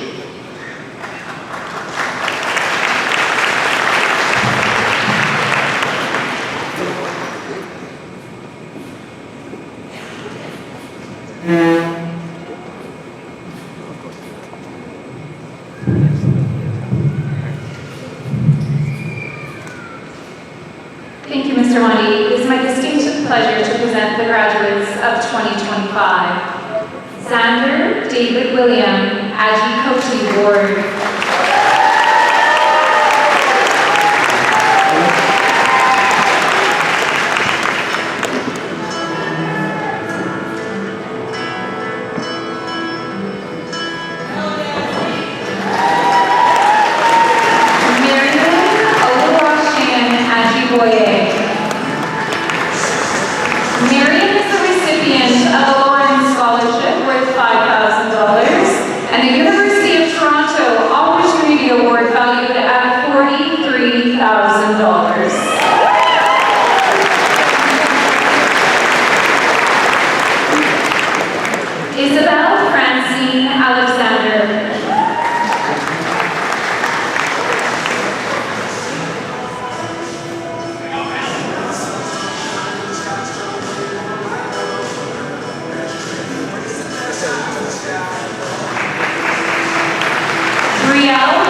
Thank you, Mr. Wani. It is my distinct pleasure to present the graduates of 2025. Xander David William, Adji Cote Ward. Marian is the recipient of a Lawrence Scholarship worth $5,000 and the University of Toronto Opportunity Award valued at $43,000. Isabel Francine Alexander.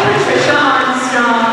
Patricia Armstrong.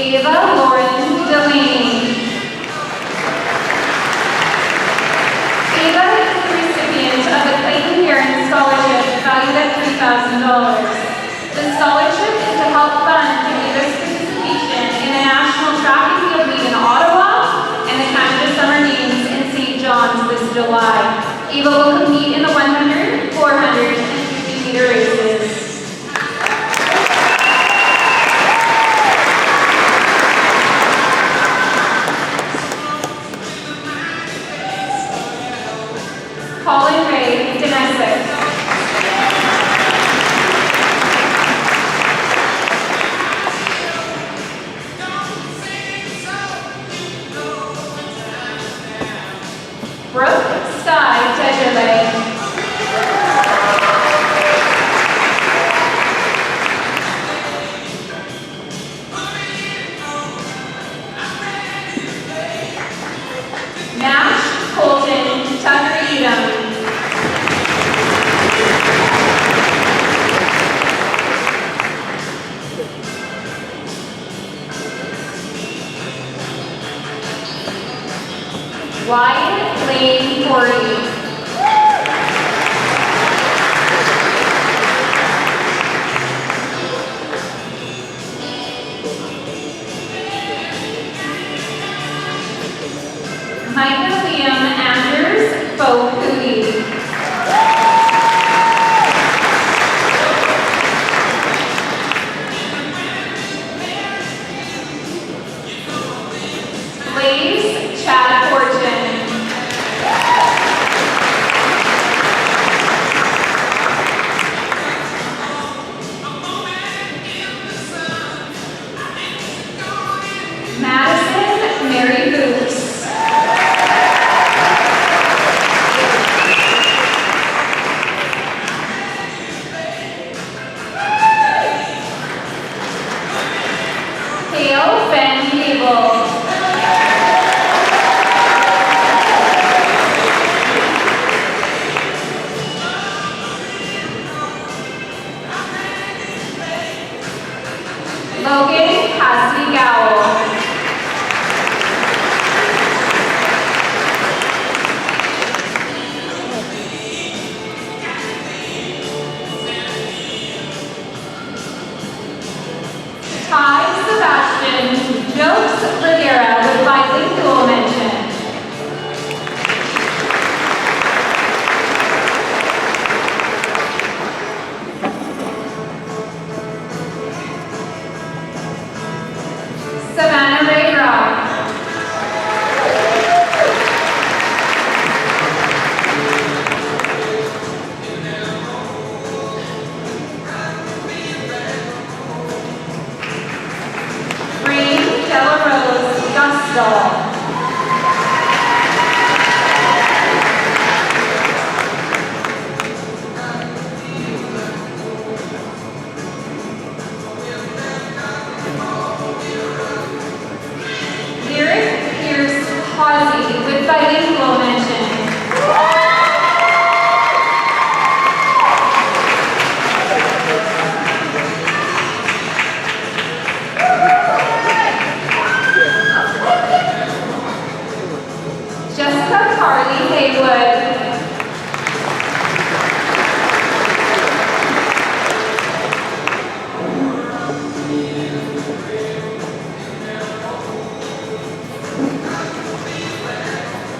Ava Lauren Delaney. Ava is the recipient of the Clayton Heron Scholarship valued at $3,000. The scholarship is to help fund Ava's participation in the National Track and Field Meet in Ottawa and the Canada Summer Games in St. John's this July. Ava will compete in the 100, 400, and 50-meter races. Colin Ray, domestic. Brooke Sky Desjardins. Nash Colton Tucker Edom. Wyatt Lane Corey. Michael Liam Anders Fokuti. Blaze Chad Fortune. Madison Mary Boots. Hale Ben Cable. Logan Cassidy Gowell. Ty Sebastian Jokes Ladera with bilingual mention. Savannah Ray Rock. Bree Della Rose Gustal. Lyric Pierce Hawsey with bilingual mention. Jessica Carly Haywood.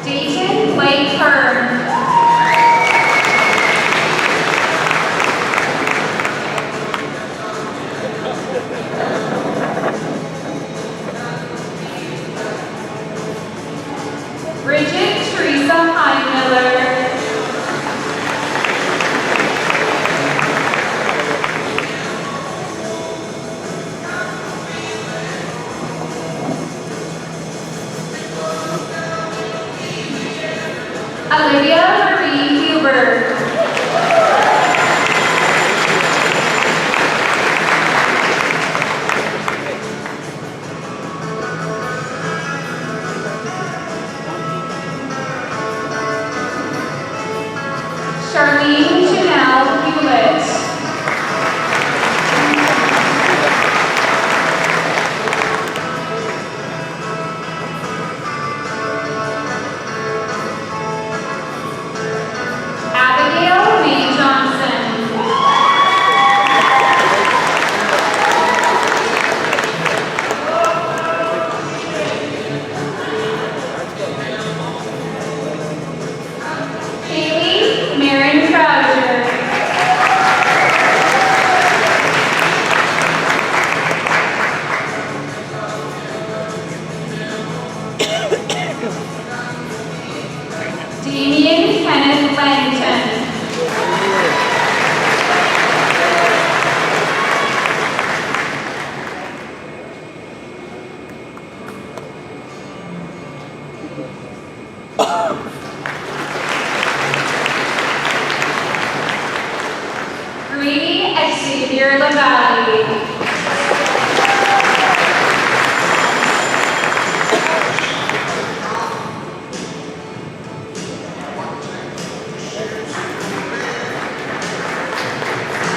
Dayton Blake Hearn. Bridget Teresa Heinmiller. Olivia Marie Huber. Charlene Janelle Hewlett. Xavier LaValle.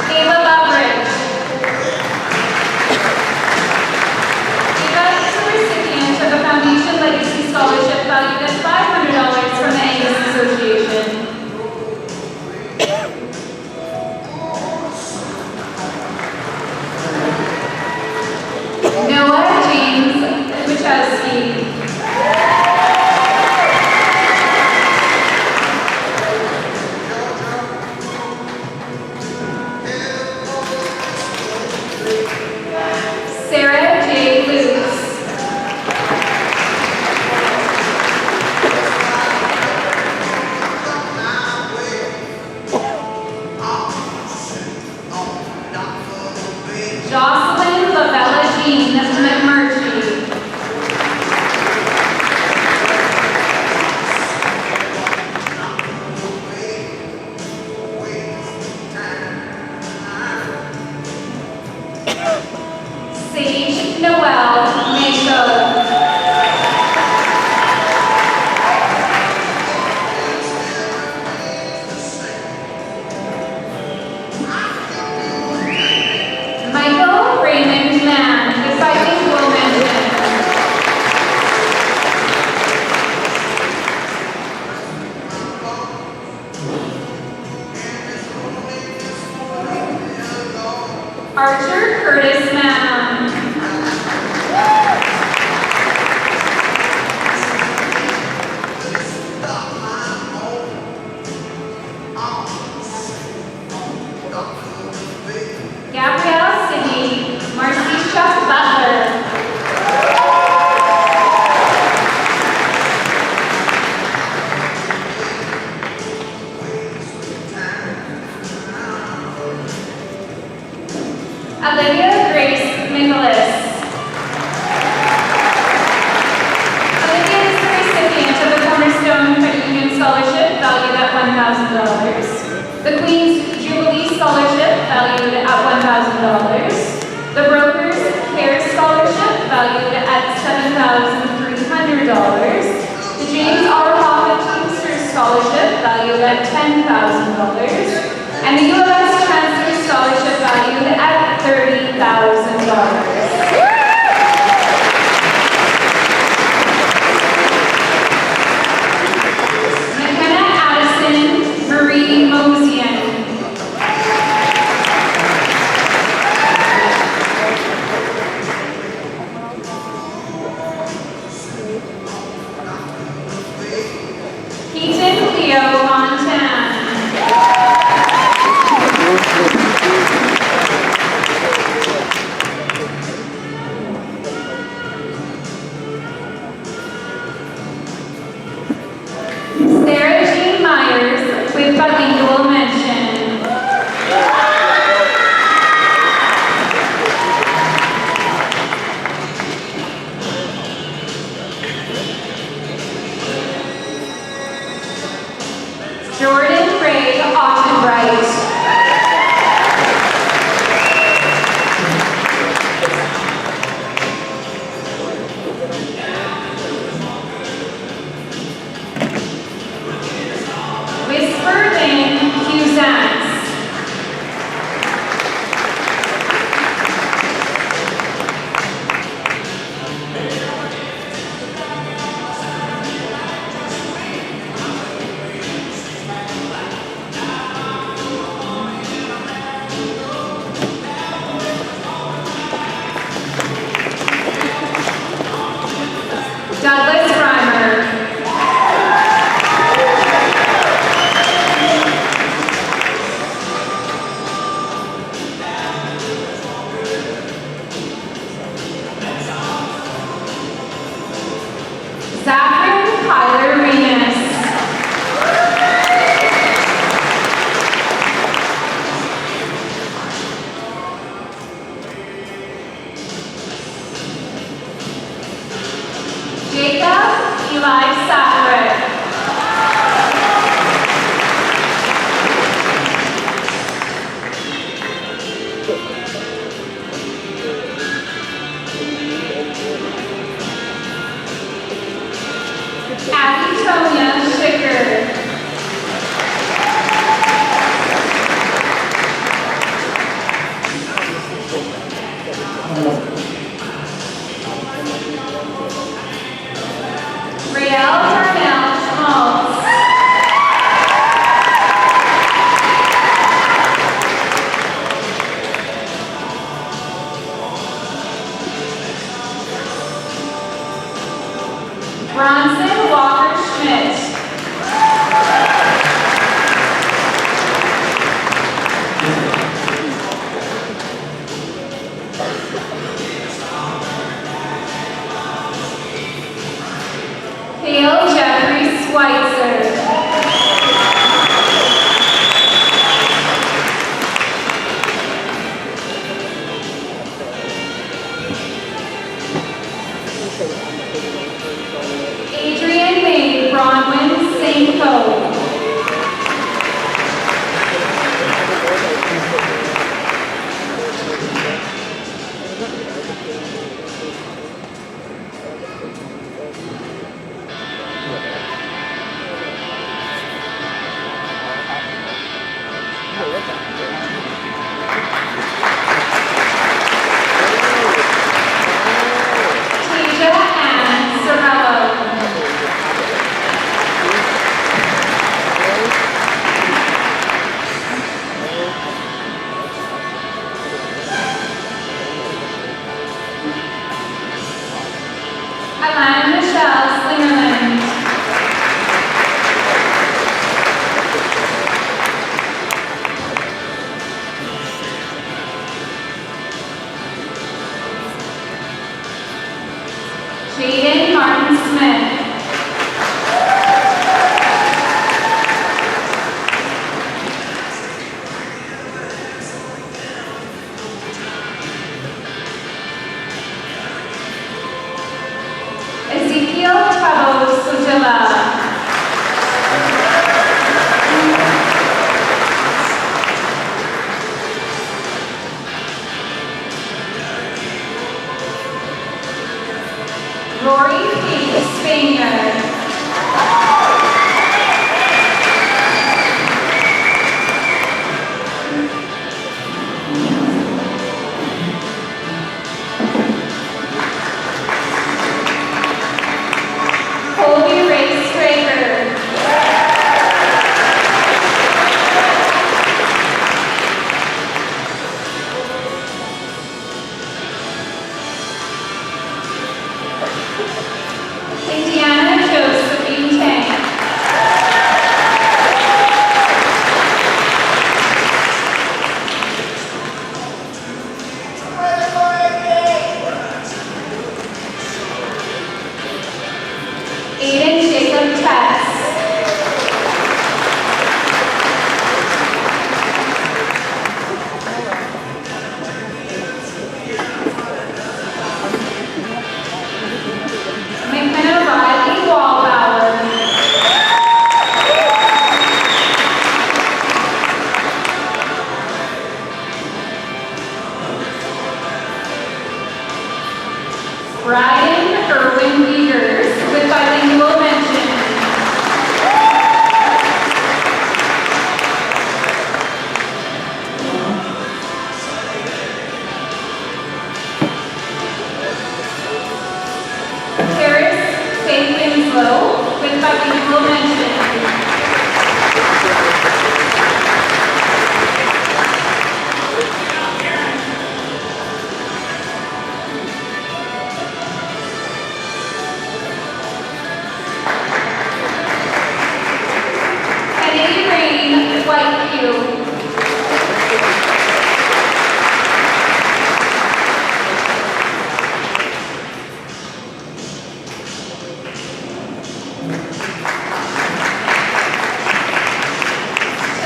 Ava Loveridge. Ava is a recipient of a Foundation Legacy Scholarship valued at $500 from the Angus Association. Noah James Wachowski. Sarah J. Luce. Jocelyn Lavella Jean McMurtry. Sage Noel Mako. Michael Raymond Mann, the bilingual mention. Archer Curtis Mann. Gabrielle Sidney Marcia Butler. Olivia Grace Nicholas. Olivia is the recipient of the Cornerstone Credit Union Scholarship valued at $1,000. The Queen's Jubilee Scholarship valued at $1,000. The Brokers Care Scholarship valued at $7,300. The James R. Hoffman Teamsters Scholarship valued at $10,000. And the U.S. Transfer Scholarship valued at $30,000. McKenna Addison Marie Mosian. Keaton Leo Montan. Sarah Jean Myers with bilingual mention. Jordan Ray Ottenbright. Whisper Lynn Cusack.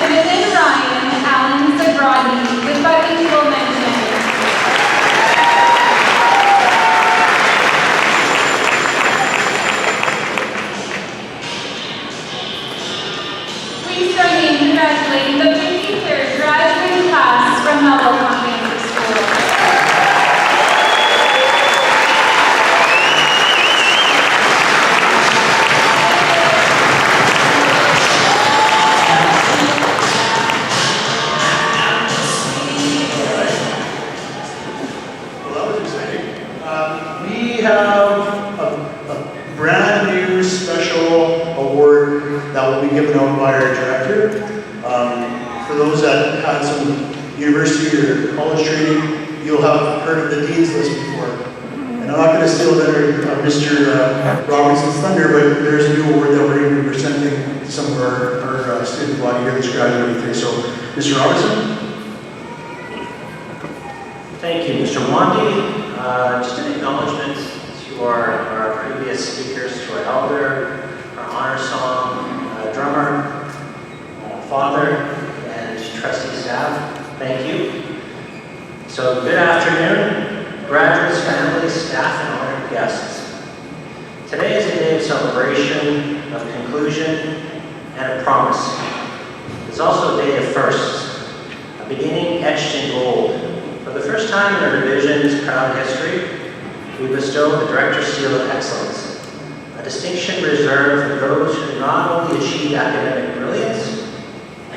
Timothy Ryan Allen Zagrodny with bilingual mention. Please join me in congratulating the 53rd graduating class from Melville Comprehensive School. We have a brand new special award that will be given out by our director. For those that had some university or college training, you'll have heard of the Dean's List before. And I'm not going to steal Mr. Robinson's thunder, but there's a new award that we're going to be presenting to some of our student body here that's graduating today. So, Mr. Robinson. Thank you, Mr. Wandy. Just an acknowledgement to our previous speakers, to our elder, our honor song, drummer, father, and trustee staff. Thank you. So good afternoon, graduates, families, staff, and honored guests. Today is a day of celebration, of conclusion, and of promise. It's also a day of firsts, a beginning etched in gold. For the first time in our division's proud history, we bestow the Director's Seal of Excellence, a distinction reserved for those who not only achieved academic brilliance,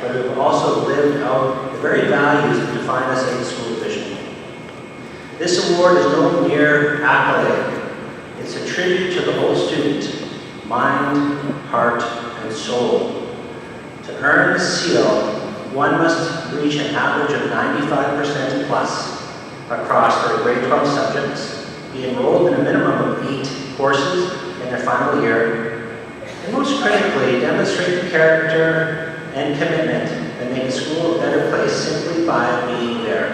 but who have also lived out the very values that define us as a school division. This award is no mere accolade. It's a tribute to the whole student, mind, heart, and soul. To earn the seal, one must reach an average of 95% plus across their grade 12 subjects, be enrolled in a minimum of 8 courses in their final year, and most critically, demonstrate the character and commitment that make a school a better place simply by being there.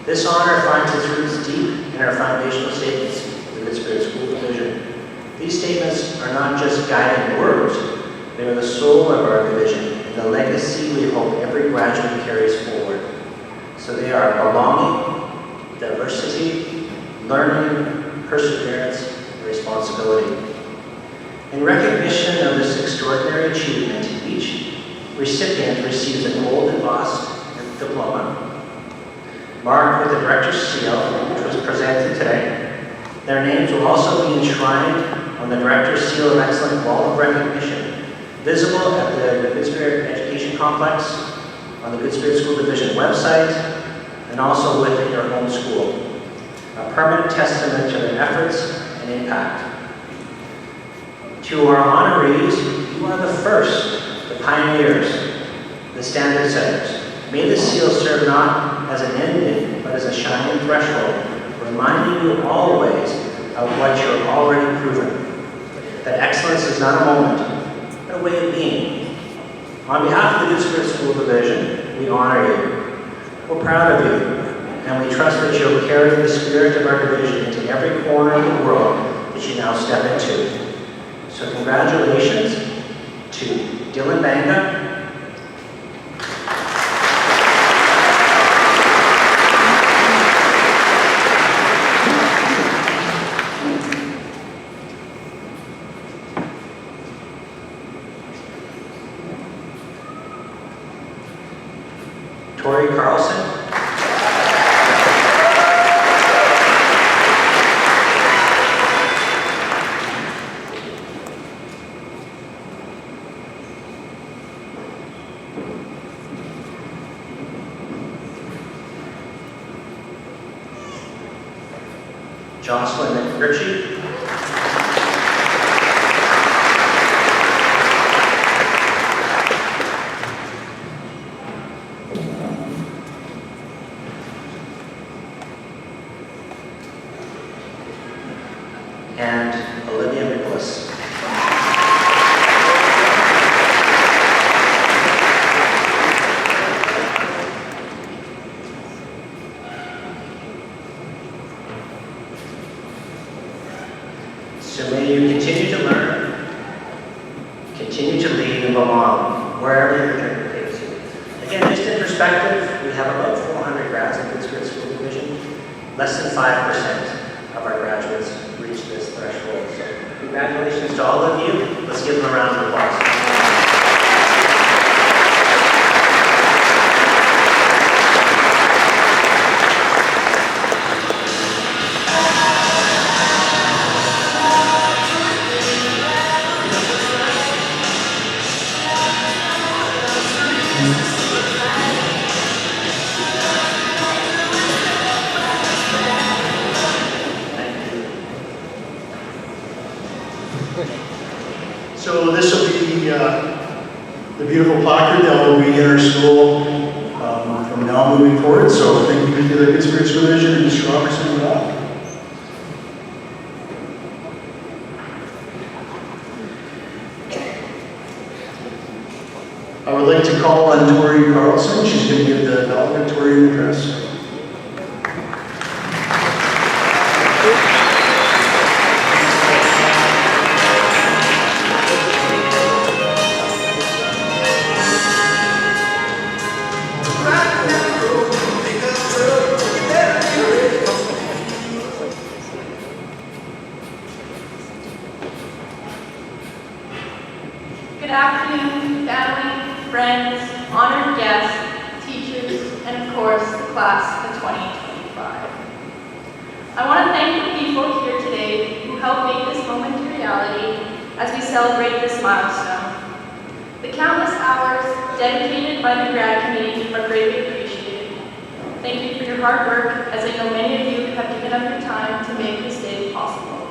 This honor finds its roots deep in our foundational statements of the Good School Division. These statements are not just guiding words, they are the soul of our division, the legacy we hope every graduate carries forward. So they are belonging, diversity, learning, perseverance, and responsibility. In recognition of this extraordinary achievement, each recipient receives a gold embossed diploma, marked with the Director's Seal, which was presented today. Their names will also be enshrined on the Director's Seal of Excellence Wall of Recognition, visible at the Good Spirit Education Complex, on the Good Spirit School Division website, and also within your home school. A permanent testament to their efforts and impact. To our honorees, you are the first, the pioneers, the standard setters. May this seal serve not as an ending, but as a shining threshold, reminding you always of what you're already proven. That excellence is not a moment, a way of being. On behalf of the Good Spirit School Division, we honor you. We're proud of you, and we trust that you'll carry the spirit of our division into every corner of the world that you now step into. So congratulations to Dylan Banga, Tori Carlson, Jocelyn McRitchie, and Olivia Nicholas. So may you continue to learn, continue to lead and belong wherever your journey takes you. perspective, we have about 400 grads in Good Spirit School Division. Less than 5% of our graduates reach this threshold. So congratulations to all of you. Let's give them a round of applause. So this will be the beautiful placard that will be in our school from now moving forward. So thank you to the Good Spirit School Division and Mr. Robertson for that. I would like to call on Tori Carlson. She's going to give the valedictorian address. Good afternoon, family, friends, honored guests, teachers, and of course, the class of 2025. I want to thank the people here today who helped make this moment a reality as we celebrate this milestone. The countless hours dedicated by the grad committee are greatly appreciated. Thank you for your hard work, as I know many of you have given up your time to make this day possible.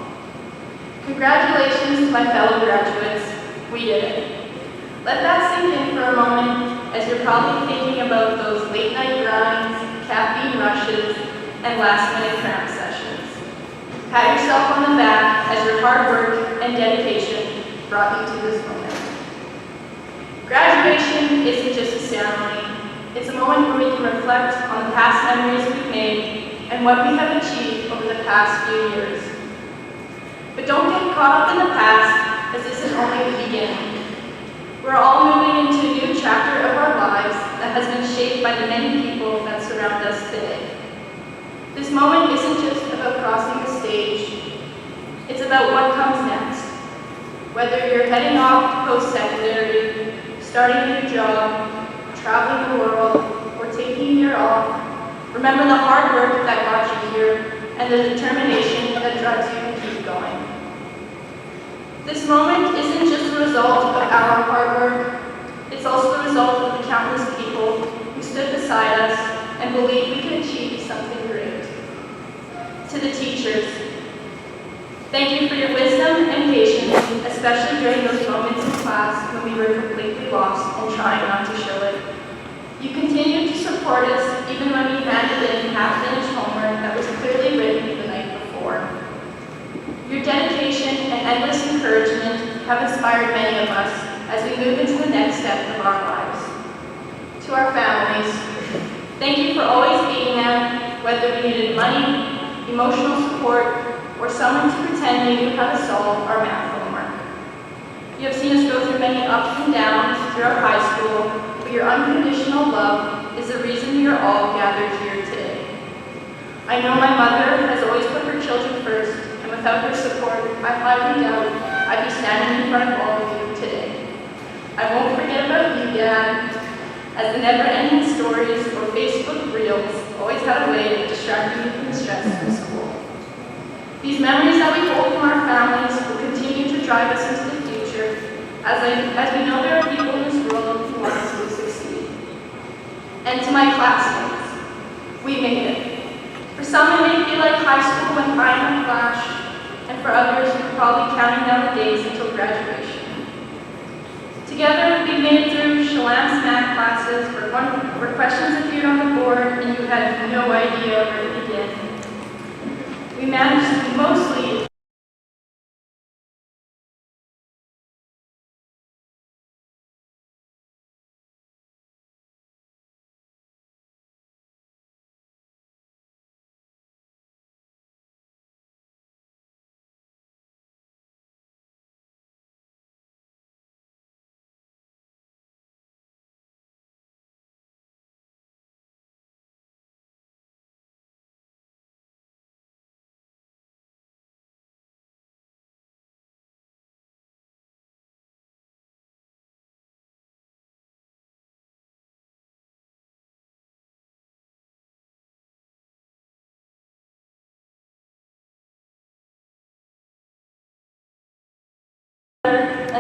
Congratulations to my fellow graduates. We did it. Let that sink in for a moment, as you're probably thinking about those late night grinds, caffeine rushes, and last minute cram sessions. Pat yourself on the back as your hard work and dedication brought you to this moment. Graduation isn't just a ceremony. It's a moment where we can reflect on the past memories we've made and what we have achieved over the past few years. But don't get caught up in the past, as this is only the beginning. We're all moving into a new chapter of our lives that has been shaped by the many people that surround us today. This moment isn't just about crossing the stage, it's about what comes next. Whether you're heading off to post-secondary, starting a new job, traveling the world, or taking a year off, remember the hard work that got you here and the determination that drives you to keep going. This moment isn't just a result of our hard work, it's also the result of the countless people who stood beside us and believed we could achieve something great. To the teachers, thank you for your wisdom and patience, especially during those moments in class when we were completely lost and trying not to show it. You continued to support us even when we handed in half-finished homework that was clearly written the night before. Your dedication and endless encouragement have inspired many of us as we move into the next step of our lives. To our families, thank you for always being there, whether we needed money, emotional support, or someone to pretend they knew how to solve our math homework. You have seen us go through many ups and downs throughout high school, but your unconditional love is the reason we are all gathered here today. I know my mother has always put her children first, and without her support, I highly doubt I'd be standing in front of all of you today. I won't forget about you, Dad, as the never-ending stories or Facebook reels always had a way of distracting me from the stress of school. These memories that we hold from our families will continue to drive us into the future, as we know there are people in this world who want us to succeed. And to my classmates, we made it. For some, it may feel like high school went by in a flash, and for others, you're probably counting down the days until graduation. Together, we made it through Chelam's math classes where questions appeared on the board and you had no idea where to begin. We managed to mostly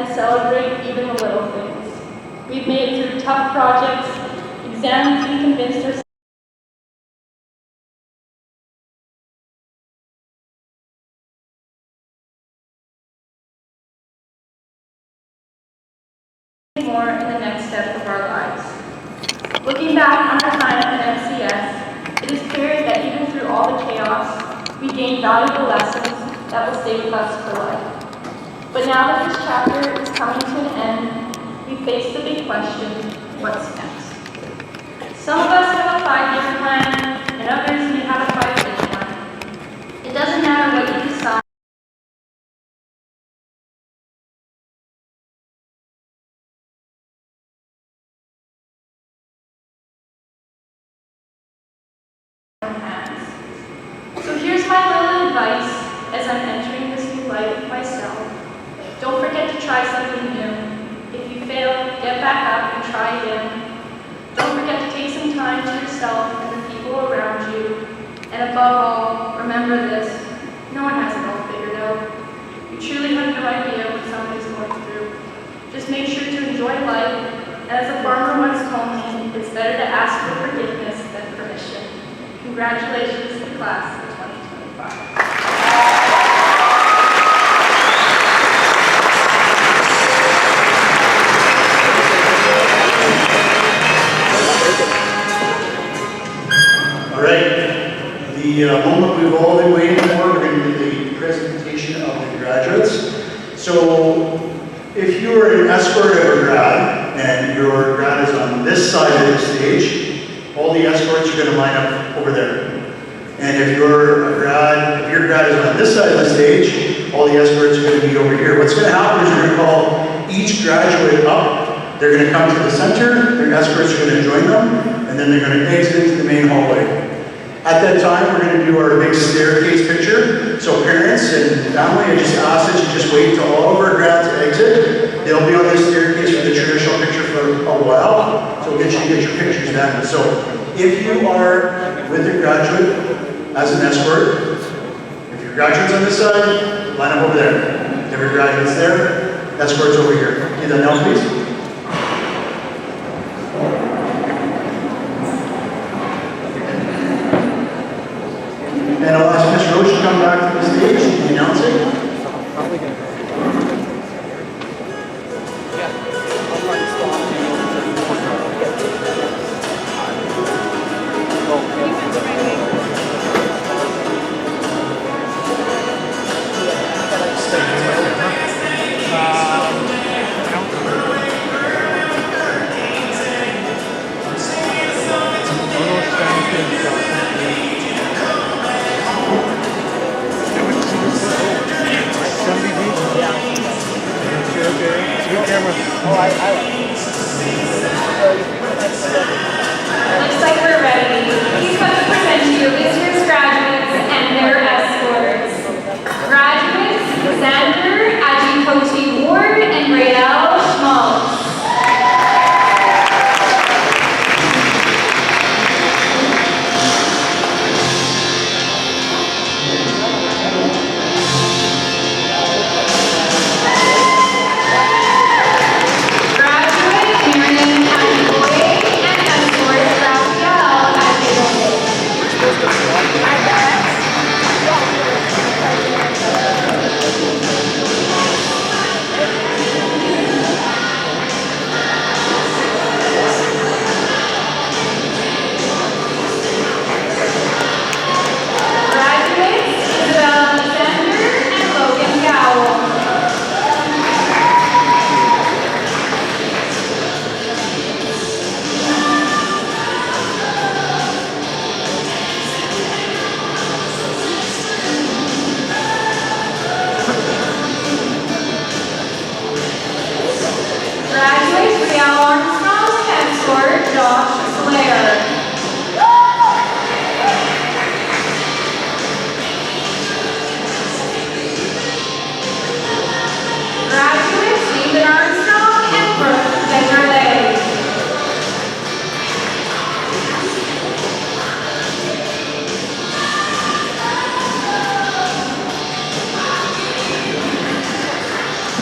and celebrate even the little things. We've made it through tough projects, exams we convinced ourselves more in the next step of our lives. Looking back on our time at MCS, it is clear that even through all the chaos, we gained valuable lessons that will stay with us for life. But now that this chapter is coming to an end, we face the big question, what's next? Some of us have a 5-year plan, and others may have a 5-day plan. It doesn't matter what you decide. So here's my little advice as I'm entering this new life myself. Don't forget to try something new. If you fail, get back up and try again. Don't forget to take some time to yourself and the people around you. And above all, remember this, no one has it all figured out. You truly have no idea what somebody's going through. Just make sure to enjoy life, and as a farmer once told me, it's better to ask for forgiveness than permission. Congratulations to the class of 2025. All right, the moment we've all been waiting for, we're going to do the presentation of the graduates. So if you are an escort of a grad, and your grad is on this side of the stage, all the escorts are going to line up over there. And if your grad is on this side of the stage, all the escorts are going to be over here. What's going to happen is we're going to call each graduate up. They're going to come to the center, their escorts are going to join them, and then they're going to exit into the main hallway. At that time, we're going to do our big staircase picture. So parents and family, I just ask that you just wait till all of our grads exit. They'll be on the staircase for the traditional picture for a while, so we'll get you to get your pictures then. So if you are with a graduate as an escort, if your graduate's on this side, line up over there. If your graduate's there, escort's over here. Do that now, please. And I'll ask Ms. Roach to come back to the stage and announce it. Looks like we're ready. Please come to present to you this year's graduates and their escorts. Graduates, Xander Ajikoti Ward and Rael Schmaltz.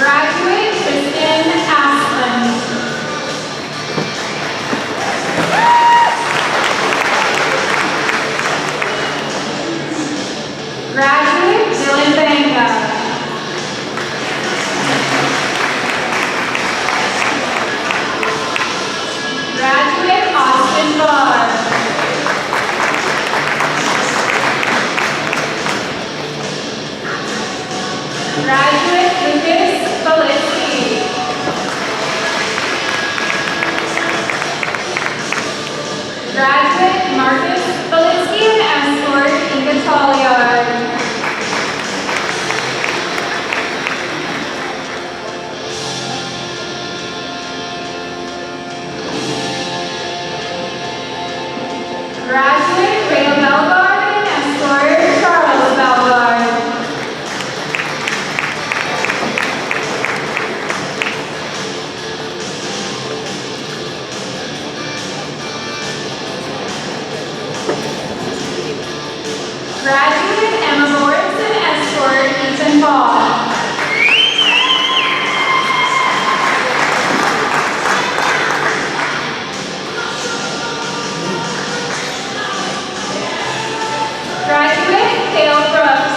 Graduate Kristen Graduate Marcus Valitsky and escort Inga Talyard. Graduate Rhea Belgard and escort Charles Belgard. Graduate Emma Lawrence and escort Ethan Ball. Graduate Dale Brooks.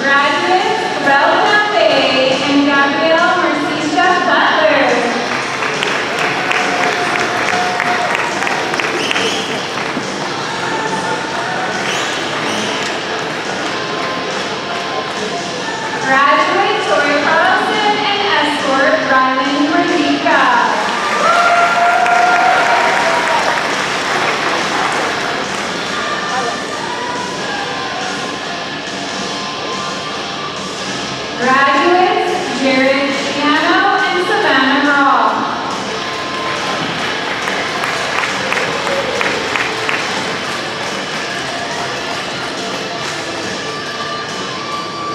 Graduates Ralph Bay and Gabrielle Mercedes Butler. Graduate Tori Carlson and escort Rylan Mordika. Graduates Jared Piano and Savannah Raw.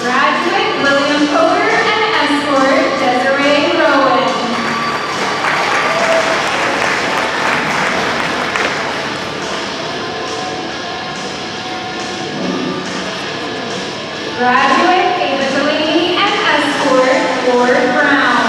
Graduate William Coder and escort Desiree Rowan. Graduate Ava Delaney and escort Lord Brown.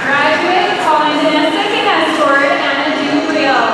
Graduate Colin Danesic and escort Anna Dubriel.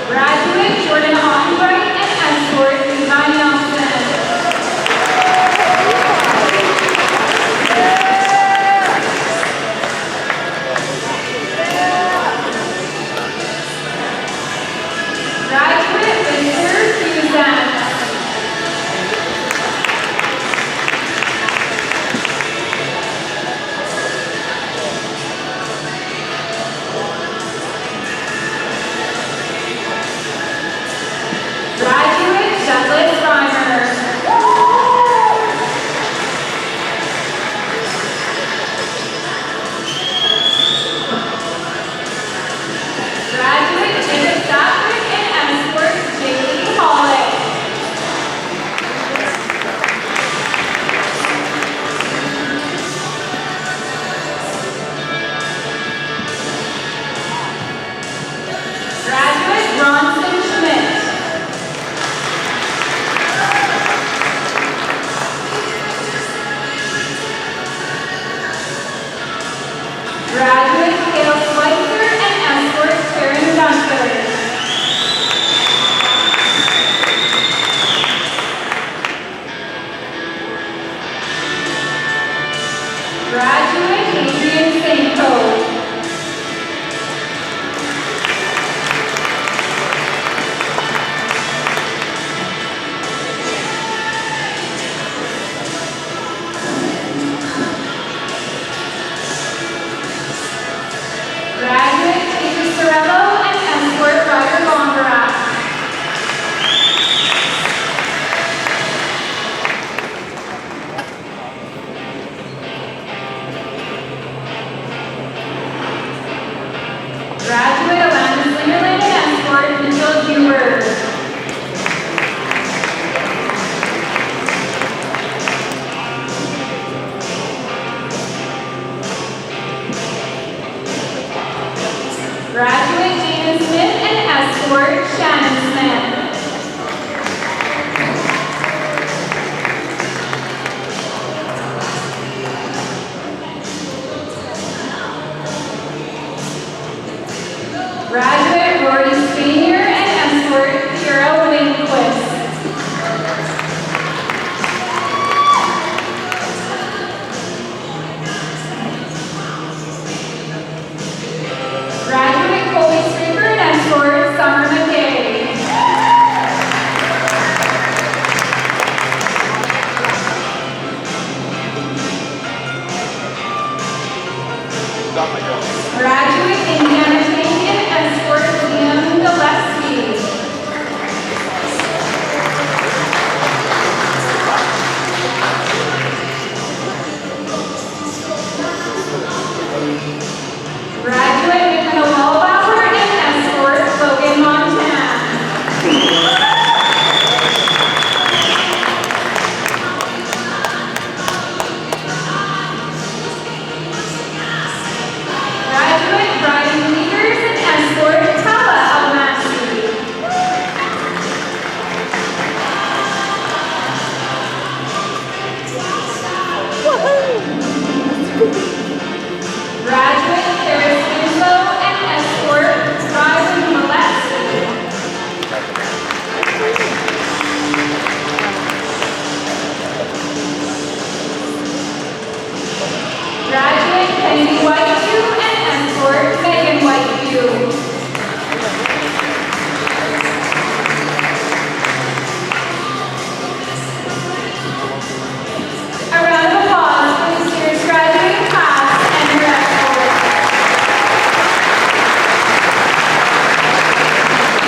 Graduate Jordan Albright and escort Levi Nelson. Graduate Victor Cusack. Graduate Douglas Reimer. Graduate Jacob Stafford and escort Jaylee Hollick. Graduate Bronson Schmidt. Graduate Cale Schweitzer and escort Karen Dunker. Graduate Adrian Sanko. Graduate Taylor Sorello and escort Ryder Gondrak. Graduate Amanda Slingerland and escort Mitchell Huber. Graduate Jana Smith and escort Shannon Smith. Graduate Rory Spanier and escort Kira Lindquist. Graduate Colby Streeter and escort Summer McKay. Graduate Indiana Tank and escort Liam Gillespie. Graduate Nicola Wallbauer and escort Logan Montana. Graduate Brian Leaders and escort Tala Almasi. Graduate Paris Winslow and escort Rylan Molesky. Graduate Kennedy Whiteview and escort Megan Whiteview. A round of applause for this year's graduating class and their escort.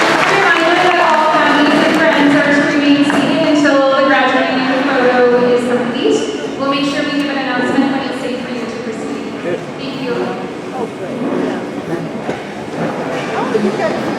Just a reminder that all families and friends are to remain seated until the graduating photo is complete. We'll make sure we give an announcement when it's safe for you to proceed. Thank you. Oh, you got